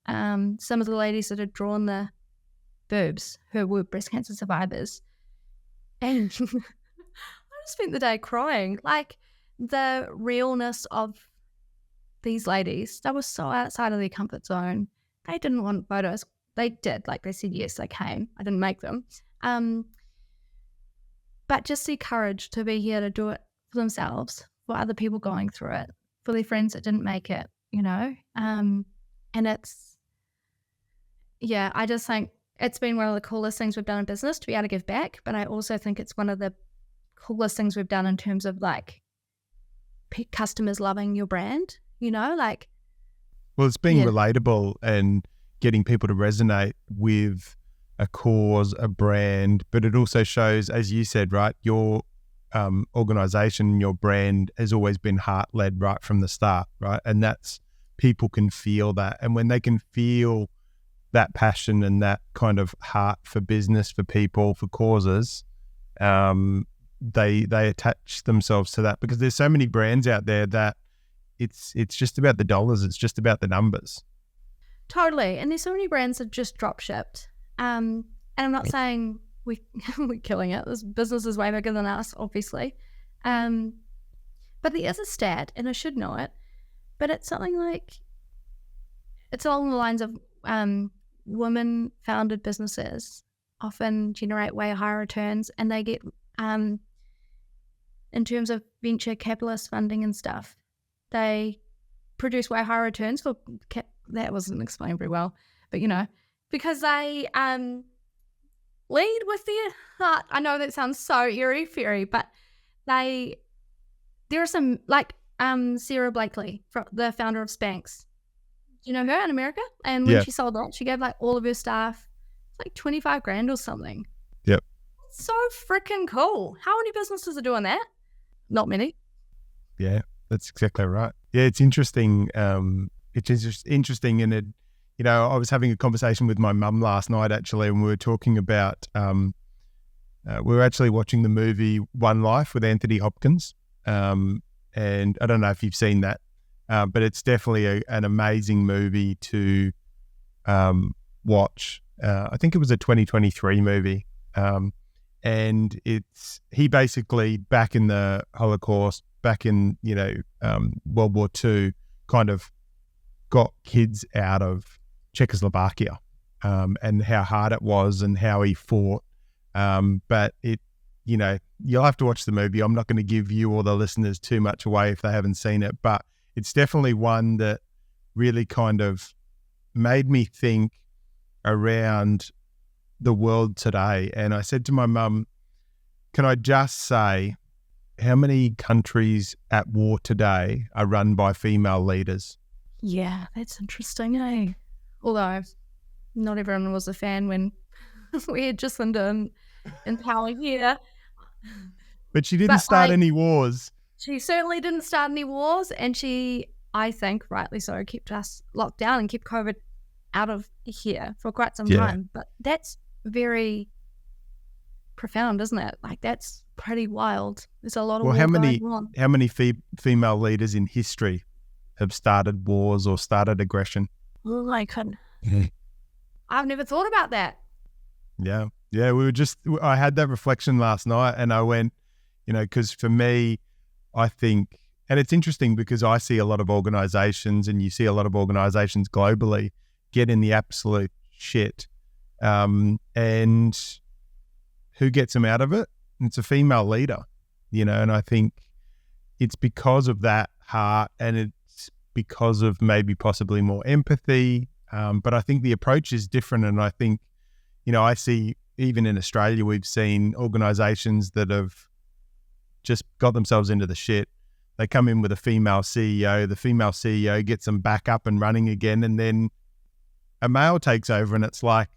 Speaker 1: some of the ladies that had drawn the boobs who were breast cancer survivors. And I just spent the day crying. Like the realness of these ladies, they were so outside of their comfort zone. They didn't want photos. They did. Like they said, yes, they came. I didn't make them. But just the courage to be here to do it for themselves, for other people going through it, for their friends that didn't make it, and I just think it's been one of the coolest things we've done in business to be able to give back. But I also think it's one of the coolest things we've done in terms of like customers loving your brand, you know, like.
Speaker 2: Well, it's being
Speaker 1: Yeah.
Speaker 2: relatable and getting people to resonate with a cause, a brand, but it also shows, as you said, right, your organization, your brand has always been heart-led right from the start, right? And that's, people can feel that. And when they can feel that passion and that kind of heart for business, for people, for causes, they attach themselves to that, because there's so many brands out there that it's just about the dollars, it's just about the numbers.
Speaker 1: Totally. And there's so many brands that just drop shipped. And I'm not saying we're killing it. This business is way bigger than us, obviously. But there is a stat, and I should know it, but it's something like, it's along the lines of women-founded businesses often generate way higher returns, and they get, in terms of venture capitalist funding and stuff, they produce way higher returns for that wasn't explained very well, but because they lead with their heart. I know that sounds so airy-fairy, but there are some, like Sarah Blakely, the founder of Spanx. Do you know her in America? And when she sold that, she gave like all of her staff like $25,000 or something.
Speaker 2: Yep.
Speaker 1: So freaking cool. How many businesses are doing that? Not many.
Speaker 2: Yeah, that's exactly right. Yeah, it's interesting. It's just interesting, and it, I was having a conversation with my mum last night actually, and we were talking about, we were actually watching the movie One Life with Anthony Hopkins, and I don't know if you've seen that, but it's definitely an amazing movie to watch. I think it was a 2023 movie, and he basically, back in the Holocaust, back in World War II, kind of got kids out of Czechoslovakia, and how hard it was and how he fought. But you'll have to watch the movie. I'm not going to give you or the listeners too much away if they haven't seen it, but it's definitely one that really kind of made me think around the world today. And I said to my mum, can I just say, how many countries at war today are run by female leaders?
Speaker 1: Yeah, that's interesting, eh? Although not everyone was a fan when we had Jacinda in power here.
Speaker 2: But she didn't start any wars.
Speaker 1: She certainly didn't start any wars, and she, I think, rightly so, kept us locked down and kept COVID out of here for quite some time. But that's very profound, isn't it? Like, that's pretty wild. There's a lot of war going on.
Speaker 2: How many female leaders in history have started wars or started aggression?
Speaker 1: Oh, I couldn't. I've never thought about that.
Speaker 2: Yeah. I had that reflection last night, and I went, because for me, I think, and it's interesting because I see a lot of organizations, and you see a lot of organizations globally get in the absolute shit. And who gets them out of it? It's a female leader, and I think it's because of that heart, and it's because of maybe possibly more empathy. But I think the approach is different. And I think, I see even in Australia, we've seen organizations that have just got themselves into the shit. They come in with a female CEO, the female CEO gets them back up and running again, and then a male takes over, and it's like,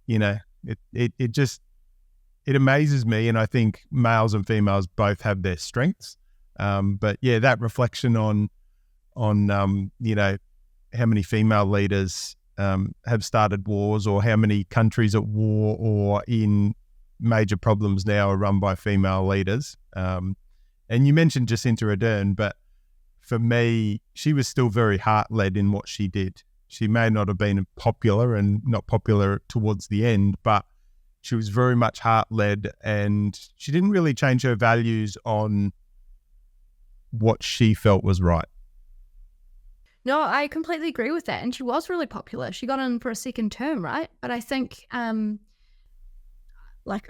Speaker 2: it amazes me. And I think males and females both have their strengths. But yeah, that reflection on how many female leaders have started wars, or how many countries at war or in major problems now are run by female leaders. And you mentioned Jacinda Ardern, but for me, she was still very heart-led in what she did. She may not have been popular, and not popular towards the end, but she was very much heart-led, and she didn't really change her values on what she felt was right.
Speaker 1: No, I completely agree with that. And she was really popular. She got in for a second term, right? But I think,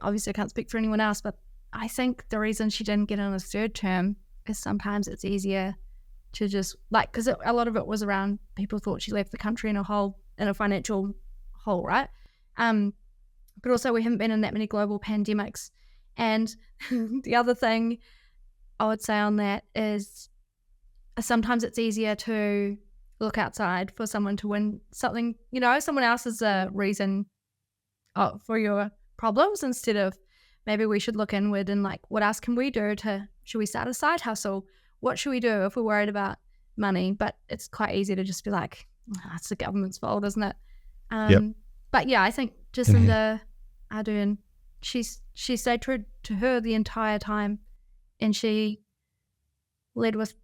Speaker 1: obviously I can't speak for anyone else, but I think the reason she didn't get in a third term is sometimes it's easier to just, because a lot of it was around people thought she left the country in a financial hole, right? But also we haven't been in that many global pandemics. And the other thing I would say on that is sometimes it's easier to look outside for someone to win something, someone else is a reason for your problems, instead of maybe we should look inward and like, what else can we do should we start a side hustle? What should we do if we're worried about money? But it's quite easy to just be like, it's the government's fault, isn't it? But yeah, I think Jacinda Ardern, she stayed true to her the entire time, and she led with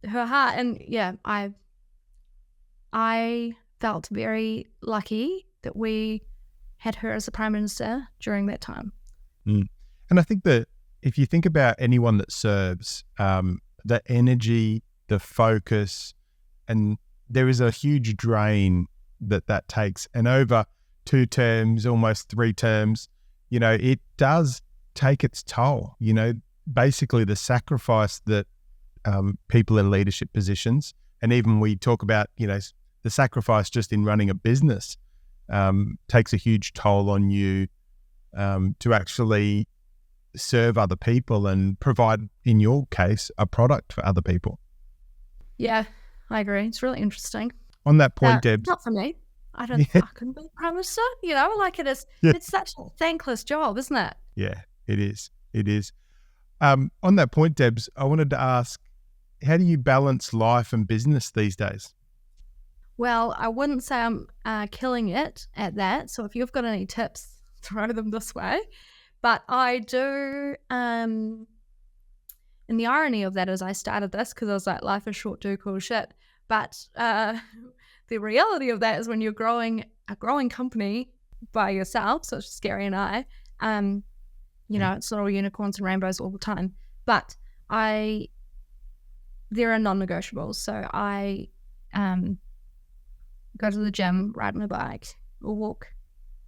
Speaker 1: her heart. And yeah, I felt very lucky that we had her as the Prime Minister during that time.
Speaker 2: And I think that if you think about anyone that serves, the energy, the focus, and there is a huge drain that takes. And over 2 terms, almost 3 terms, it does take its toll. Basically the sacrifice that people in leadership positions, and even we talk about, the sacrifice just in running a business takes a huge toll on you to actually serve other people and provide, in your case, a product for other people.
Speaker 1: Yeah, I agree. It's really interesting.
Speaker 2: On that point, Debs.
Speaker 1: Not for me. I couldn't be Prime Minister, like it is. Yeah. It's such a thankless job, isn't it?
Speaker 2: Yeah, it is. It is. On that point, Debs, I wanted to ask, how do you balance life and business these days?
Speaker 1: Well, I wouldn't say I'm killing it at that. So if you've got any tips, throw them this way. But I do, and the irony of that is I started this because I was like, life is short, do cool shit. But the reality of that is when you're growing a growing company by yourself, so it's just Gary and I, it's not all unicorns and rainbows all the time. But there are non-negotiables. So I go to the gym, ride my bike, or walk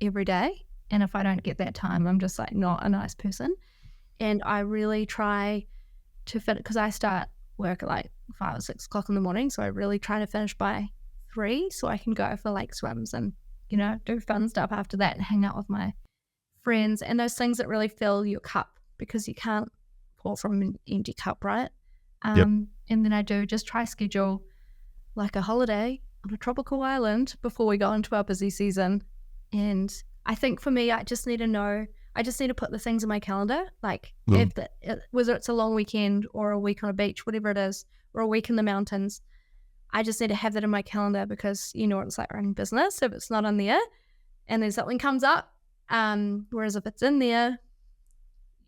Speaker 1: every day. And if I don't get that time, I'm just like not a nice person. And I really try to fit, because I start work at like 5 or 6 o'clock in the morning. So I really try to finish by 3 so I can go for like swims and, do fun stuff after that and hang out with my friends and those things that really fill your cup, because you can't pour from an empty cup, right? And then I do just try schedule like a holiday on a tropical island before we go into our busy season. And I think for me, I just need to put the things in my calendar, like whether it's a long weekend or a week on a beach, whatever it is, or a week in the mountains, I just need to have that in my calendar, because you know what it's like running business. If it's not on there and then something comes up, whereas if it's in there,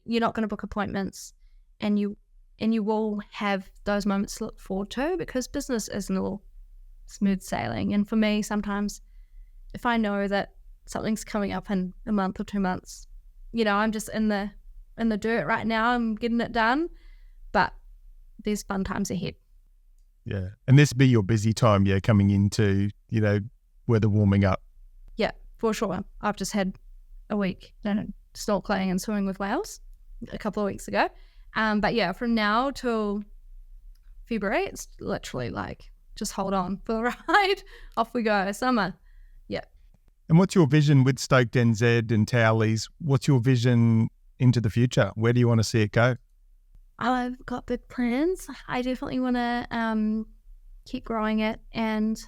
Speaker 1: you're not going to book appointments, and you will have those moments to look forward to, because business isn't all smooth sailing. And for me, sometimes if I know that something's coming up in a month or 2 months, I'm just in the dirt right now, I'm getting it done, but there's fun times ahead.
Speaker 2: Yeah. And this be your busy time, coming into, weather warming up.
Speaker 1: Yeah, for sure. I've just had a week snorkeling and swimming with whales a couple of weeks ago. But yeah, from now till February, it's literally like, just hold on for the ride. Off we go, summer. Yeah.
Speaker 2: And what's your vision with StokedNZ and Towleys? What's your vision into the future? Where do you want to see it go?
Speaker 1: I've got big plans. I definitely want to keep growing it, and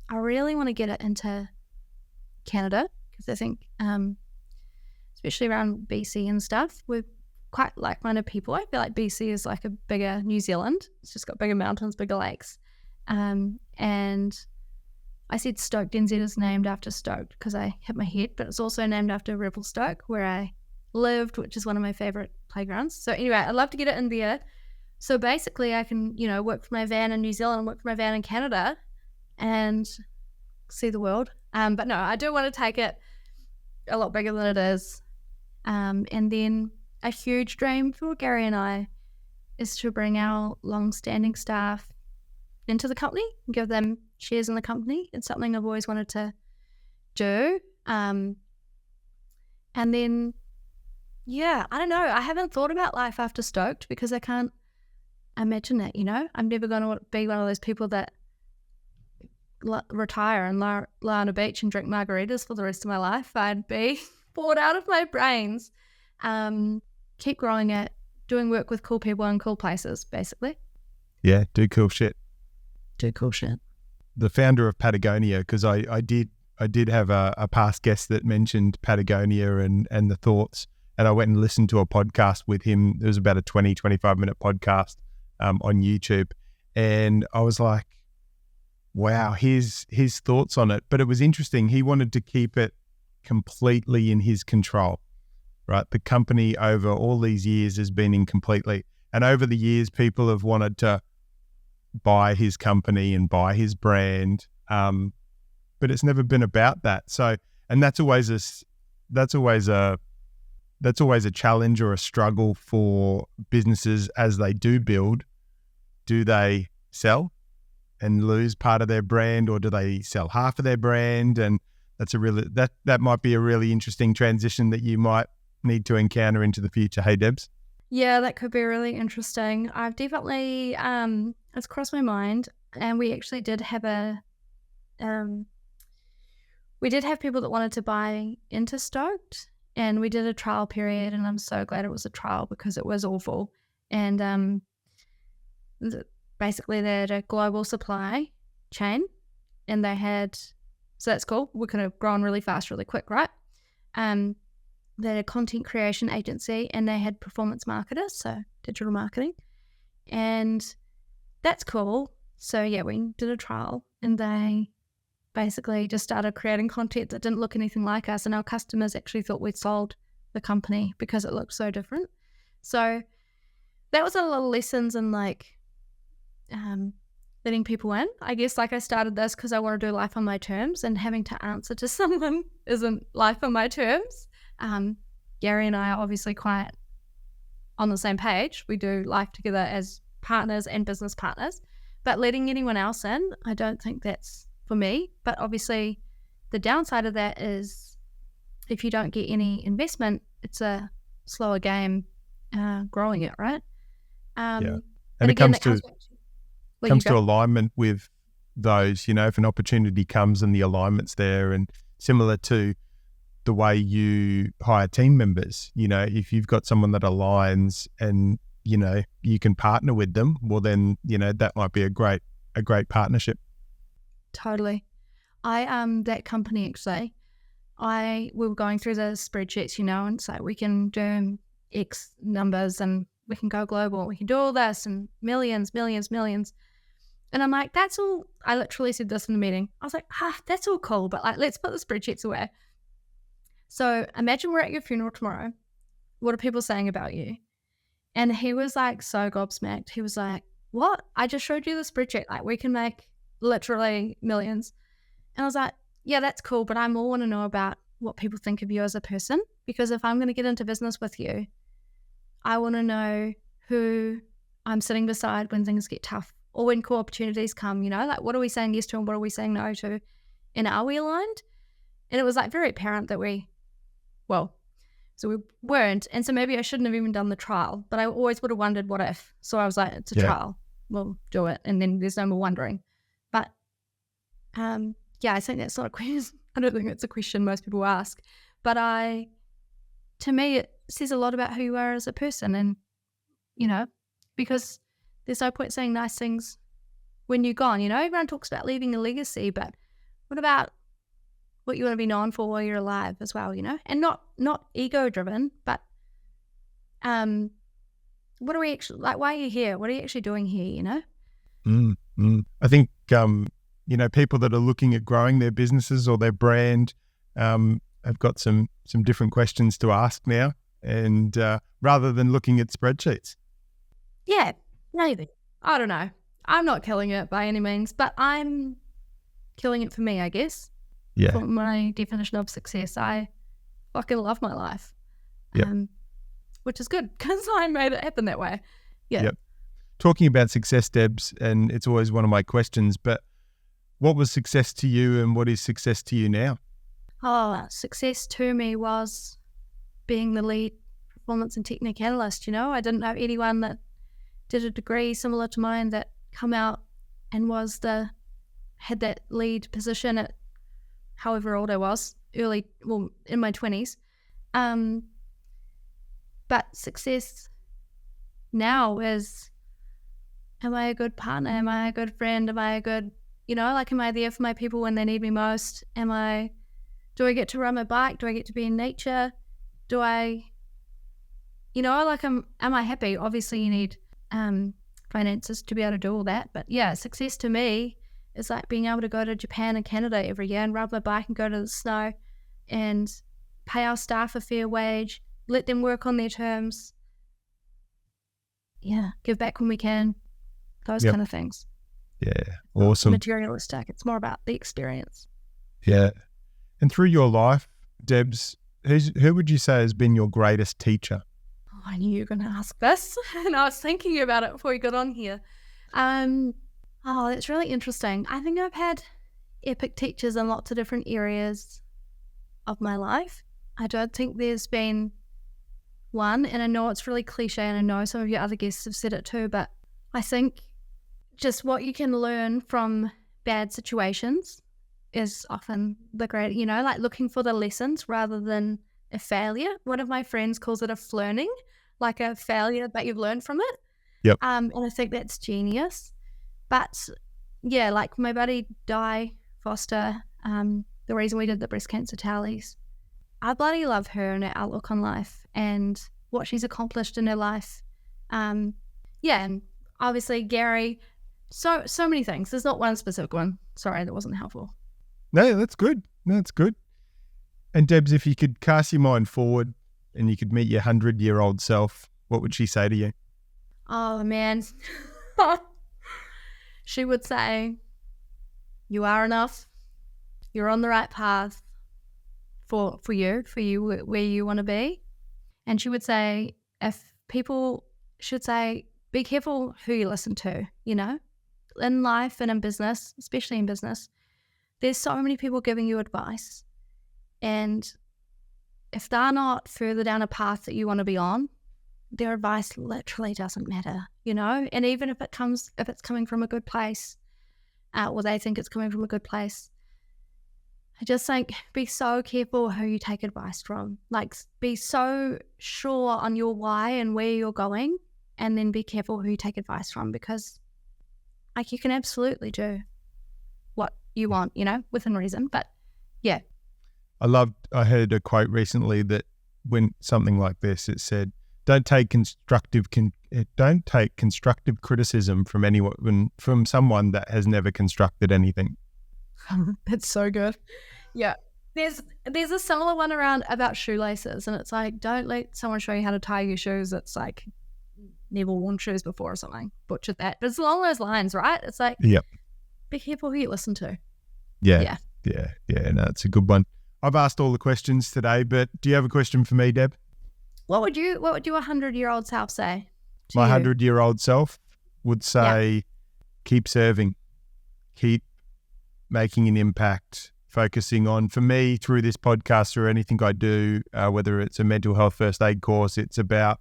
Speaker 1: I really want to get it into Canada, because I think, especially around BC and stuff, we're quite like-minded people. I feel like BC is like a bigger New Zealand. It's just got bigger mountains, bigger lakes. And I said StokedNZ is named after Stoked because I hit my head, but it's also named after Revelstoke, where I lived, which is one of my favorite playgrounds. So anyway, I'd love to get it in there. So basically I can, work for my van in New Zealand, work for my van in Canada, and see the world. But no, I do want to take it a lot bigger than it is. And then a huge dream for Gary and I is to bring our long-standing staff into the company and give them shares in the company. It's something I've always wanted to do. And then, I don't know. I haven't thought about life after Stoked because I can't imagine it, I'm never going to be one of those people that retire and lie on a beach and drink margaritas for the rest of my life. I'd be bored out of my brains. Keep growing it, doing work with cool people in cool places, basically.
Speaker 2: Yeah, do cool shit.
Speaker 1: Do cool shit.
Speaker 2: The founder of Patagonia, because I did have a past guest that mentioned Patagonia and the thoughts, and I went and listened to a podcast with him. It was about a 25 minute podcast on YouTube, and I was like, wow, his thoughts on it. But it was interesting. He wanted to keep it completely in his control, right? The company over all these years has been in completely, and over the years, people have wanted to buy his company and buy his brand, but it's never been about that. So, and that's always a challenge or a struggle for businesses as they do build. Do they sell and lose part of their brand, or do they sell half of their brand? And that's that might be a really interesting transition that you might need to encounter into the future. Hey, Debs?
Speaker 1: Yeah, that could be really interesting. I've definitely, it's crossed my mind, and we actually did have people that wanted to buy into Stoked, and we did a trial period, and I'm so glad it was a trial because it was awful. And basically they had a global supply chain, and so that's cool. We could have grown really fast, really quick, right? They had a content creation agency, and they had performance marketers, so digital marketing. And that's cool. So yeah, we did a trial, and they basically just started creating content that didn't look anything like us, and our customers actually thought we'd sold the company because it looked so different. So that was a lot of lessons in letting people in. I guess I started this because I want to do life on my terms, and having to answer to someone isn't life on my terms. Gary and I are obviously quite on the same page. We do life together as partners and business partners, but letting anyone else in, I don't think that's for me. But obviously the downside of that is if you don't get any investment, it's a slower game growing it, right?
Speaker 2: Yeah. And it
Speaker 1: again,
Speaker 2: comes to alignment with those, if an opportunity comes and the alignment's there, and similar to the way you hire team members, if you've got someone that aligns and, you can partner with them, well then, that might be a great partnership.
Speaker 1: Totally. That company actually, we were going through the spreadsheets, and it's like we can do X numbers and we can go global, we can do all this and millions. And I'm like, that's all. I literally said this in the meeting. I was like, that's all cool, but let's put the spreadsheets away. So imagine we're at your funeral tomorrow. What are people saying about you? And he was so gobsmacked. He was like, what? I just showed you the spreadsheet. We can make literally millions. And I was like, yeah, that's cool, but I more want to know about what people think of you as a person, because if I'm going to get into business with you, I want to know who I'm sitting beside when things get tough or when cool opportunities come, what are we saying yes to and what are we saying no to? And are we aligned? And it was very apparent that we weren't. And so maybe I shouldn't have even done the trial, but I always would have wondered what if. So I was like, it's a trial. We'll do it. And then there's no more wondering. But I think that's not a question. I don't think it's a question most people ask. But to me, it says a lot about who you are as a person. And, because there's no point saying nice things when you're gone. Everyone talks about leaving a legacy, but what about what you want to be known for while you're alive as well, and not ego driven, but what are we actually why are you here? What are you actually doing here?
Speaker 2: I think people that are looking at growing their businesses or their brand have got some different questions to ask now, and rather than looking at spreadsheets.
Speaker 1: Yeah, maybe. I don't know. I'm not killing it by any means, but I'm killing it for me, I guess.
Speaker 2: Yeah.
Speaker 1: For my definition of success, I fucking love my life.
Speaker 2: Yep.
Speaker 1: Which is good because I made it happen that way. Yeah.
Speaker 2: Yep. Talking about success, Debs, and it's always one of my questions, but what was success to you and what is success to you now?
Speaker 1: Success to me was being the lead performance and technique analyst. I didn't know anyone that did a degree similar to mine that come out and had that lead position at however old I was, in my 20s. But success now is, am I a good partner? Am I a good friend? Am I a good, like, am I there for my people when they need me most? Do I get to ride my bike? Do I get to be in nature? Do I, like, am I happy? Obviously you need finances to be able to do all that. But yeah, success to me is like being able to go to Japan and Canada every year and ride my bike and go to the snow and pay our staff a fair wage, let them work on their terms. Yeah, give back when we can, those kind of things.
Speaker 2: Yeah, awesome.
Speaker 1: Materialistic. It's more about the experience.
Speaker 2: Yeah. And through your life, Debs, who would you say has been your greatest teacher?
Speaker 1: Oh, I knew you were going to ask this, and I was thinking about it before we got on here. That's really interesting. I think I've had epic teachers in lots of different areas of my life. I don't think there's been one, and I know it's really cliche, and I know some of your other guests have said it too, but I think just what you can learn from bad situations is often the great, like looking for the lessons rather than a failure. One of my friends calls it a flirting, like a failure, but you've learned from it.
Speaker 2: Yep.
Speaker 1: And I think that's genius. But yeah, like my buddy Di Foster, the reason we did the breast cancer tallies, I bloody love her and her outlook on life and what she's accomplished in her life. And obviously Gary, so many things. There's not one specific one. Sorry, that wasn't helpful.
Speaker 2: No, that's good. That's good. And Debs, if you could cast your mind forward and you could meet your 100-year-old self, what would she say to you?
Speaker 1: Oh, man. She would say, you are enough. You're on the right path for you where you want to be. And she would say, be careful who you listen to, in life and in business, especially in business. There's so many people giving you advice. And if they're not further down a path that you want to be on, their advice literally doesn't matter, And even if it's coming from a good place, or they think it's coming from a good place, I just think be so careful who you take advice from. Like, be so sure on your why and where you're going, and then be careful who you take advice from, because like you can absolutely do what you want, within reason. But yeah.
Speaker 2: I heard a quote recently that when something like this, it said, don't take constructive criticism from anyone, from someone that has never constructed anything.
Speaker 1: That's so good. Yeah. There's a similar one about shoelaces, and it's like, don't let someone show you how to tie your shoes. It's like, never worn shoes before or something. Butchered that. But it's along those lines, right? It's like,
Speaker 2: yep. Be
Speaker 1: careful who you listen to.
Speaker 2: Yeah. No, it's a good one. I've asked all the questions today, but do you have a question for me, Deb?
Speaker 1: What would your 100-year-old self say?
Speaker 2: My 100-year-old self would say, keep serving, keep making an impact, focusing on, for me, through this podcast or anything I do, whether it's a mental health first aid course, it's about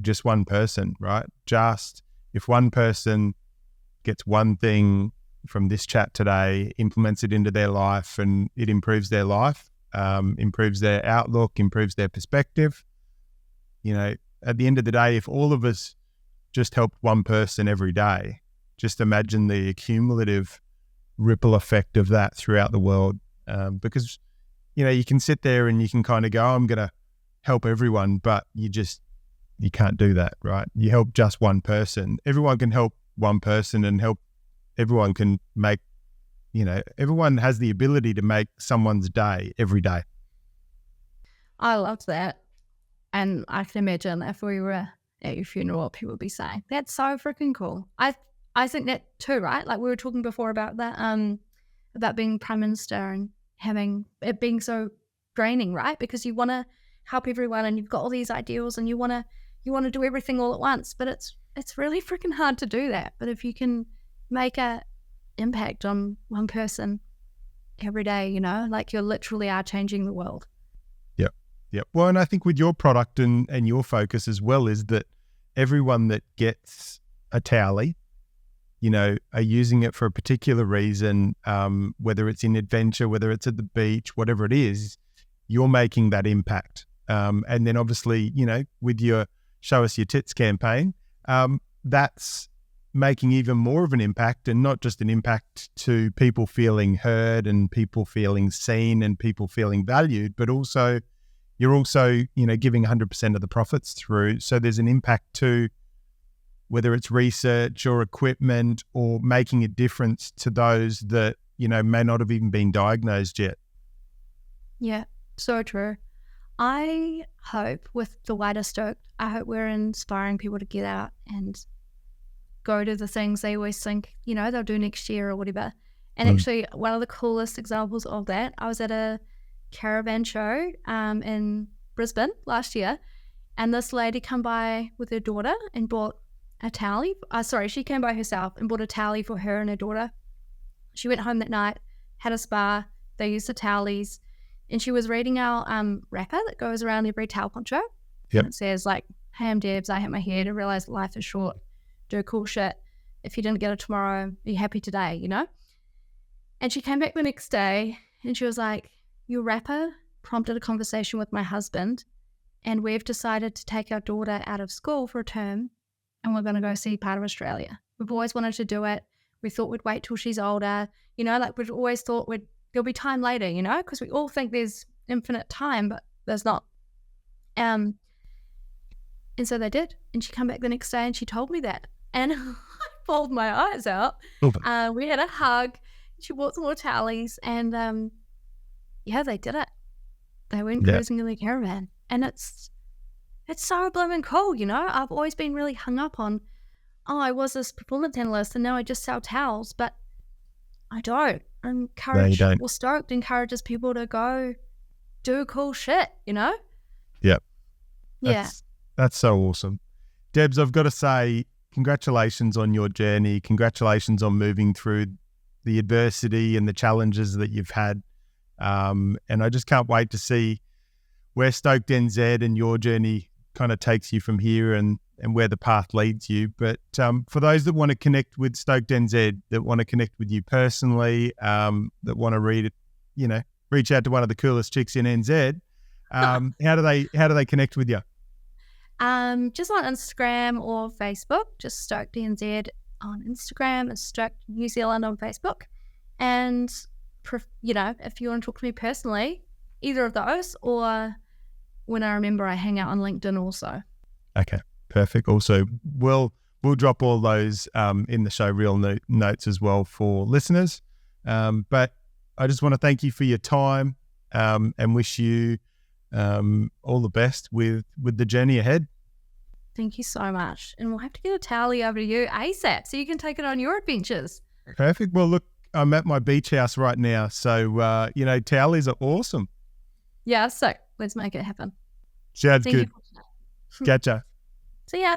Speaker 2: #just one person, right? Just if one person gets one thing from this chat today, implements it into their life, and it improves their life, improves their outlook, improves their perspective. At the end of the day, if all of us just helped one person every day, just imagine the cumulative ripple effect of that throughout the world. Because, you can sit there and you can kind of go, I'm going to help everyone, but you can't do that, right? You help just one person. Everyone can help one person and everyone can make, everyone has the ability to make someone's day every day.
Speaker 1: I loved that. And I can imagine if we were at your funeral, what people would be saying. That's so freaking cool. I think that too, right? Like we were talking before about that, about being Prime Minister and having it being so draining, right? Because you want to help everyone and you've got all these ideals and you want to do everything all at once, but it's really freaking hard to do that. But if you can make a impact on one person every day, like you literally are changing the world.
Speaker 2: Yep. Well, and I think with your product and your focus as well is that everyone that gets a towellie, are using it for a particular reason, whether it's in adventure, whether it's at the beach, whatever it is, you're making that impact. And then obviously, with your Show Us Your Tits campaign, that's making even more of an impact, and not just an impact to people feeling heard and people feeling seen and people feeling valued, but also you're also, giving 100% of the profits through. So there's an impact to whether it's research or equipment or making a difference to those that, may not have even been diagnosed yet.
Speaker 1: Yeah, so true. I hope with the wider Stoked, I hope we're inspiring people to get out and go to the things they always think, they'll do next year or whatever. And actually, one of the coolest examples of that, I was at a caravan show in Brisbane last year, and this lady came by with her daughter and bought a tally. She came by herself and bought a tally for her and her daughter. She went home that night, had a spa, they used the tallies, and she was reading our wrapper that goes around every towel poncho.
Speaker 2: Yep.
Speaker 1: And it says like, "Hey, I'm Debs, I hit my head and realized life is short. Do cool shit. If you didn't get it tomorrow, be happy today," And she came back the next day and she was like, "Your wrapper prompted a conversation with my husband, and we've decided to take our daughter out of school for a term, and we're going to go see part of Australia. We've always wanted to do it. We thought we'd wait till she's older. We'd always thought there'll be time later, because we all think there's infinite time, but there's not." And so they did. And she came back the next day and she told me that. And I bawled my eyes out. We had a hug. She bought some more tallies, and they did it. They went cruising in the caravan, and it's so blooming cool. I've always been really hung up on, I was this performance analyst and now I just sell towels, but I don't. Stoked encourages people to go do cool shit.
Speaker 2: Yep. That's so awesome. Debs, I've got to say, congratulations on your journey. Congratulations on moving through the adversity and the challenges that you've had. And I just can't wait to see where StokedNZ and your journey kind of takes you from here and where the path leads you. But for those that want to connect with StokedNZ, that want to connect with you personally, that want to reach out to one of the coolest chicks in NZ, how do they connect with you?
Speaker 1: Just on Instagram or Facebook, just StokedNZ on Instagram and Stoked New Zealand on Facebook. And, if you want to talk to me personally, either of those, or when I remember, I hang out on LinkedIn also.
Speaker 2: Okay, perfect. Also, we'll drop all those in the show reel notes as well for listeners. But I just want to thank you for your time and wish you all the best with the journey ahead.
Speaker 1: Thank you so much. And we'll have to get a tally over to you ASAP so you can take it on your adventures.
Speaker 2: Perfect. Well, look, I'm at my beach house right now. So, tallies are awesome.
Speaker 1: Yeah, so let's make it happen.
Speaker 2: Sounds good. Catch ya.
Speaker 1: See ya.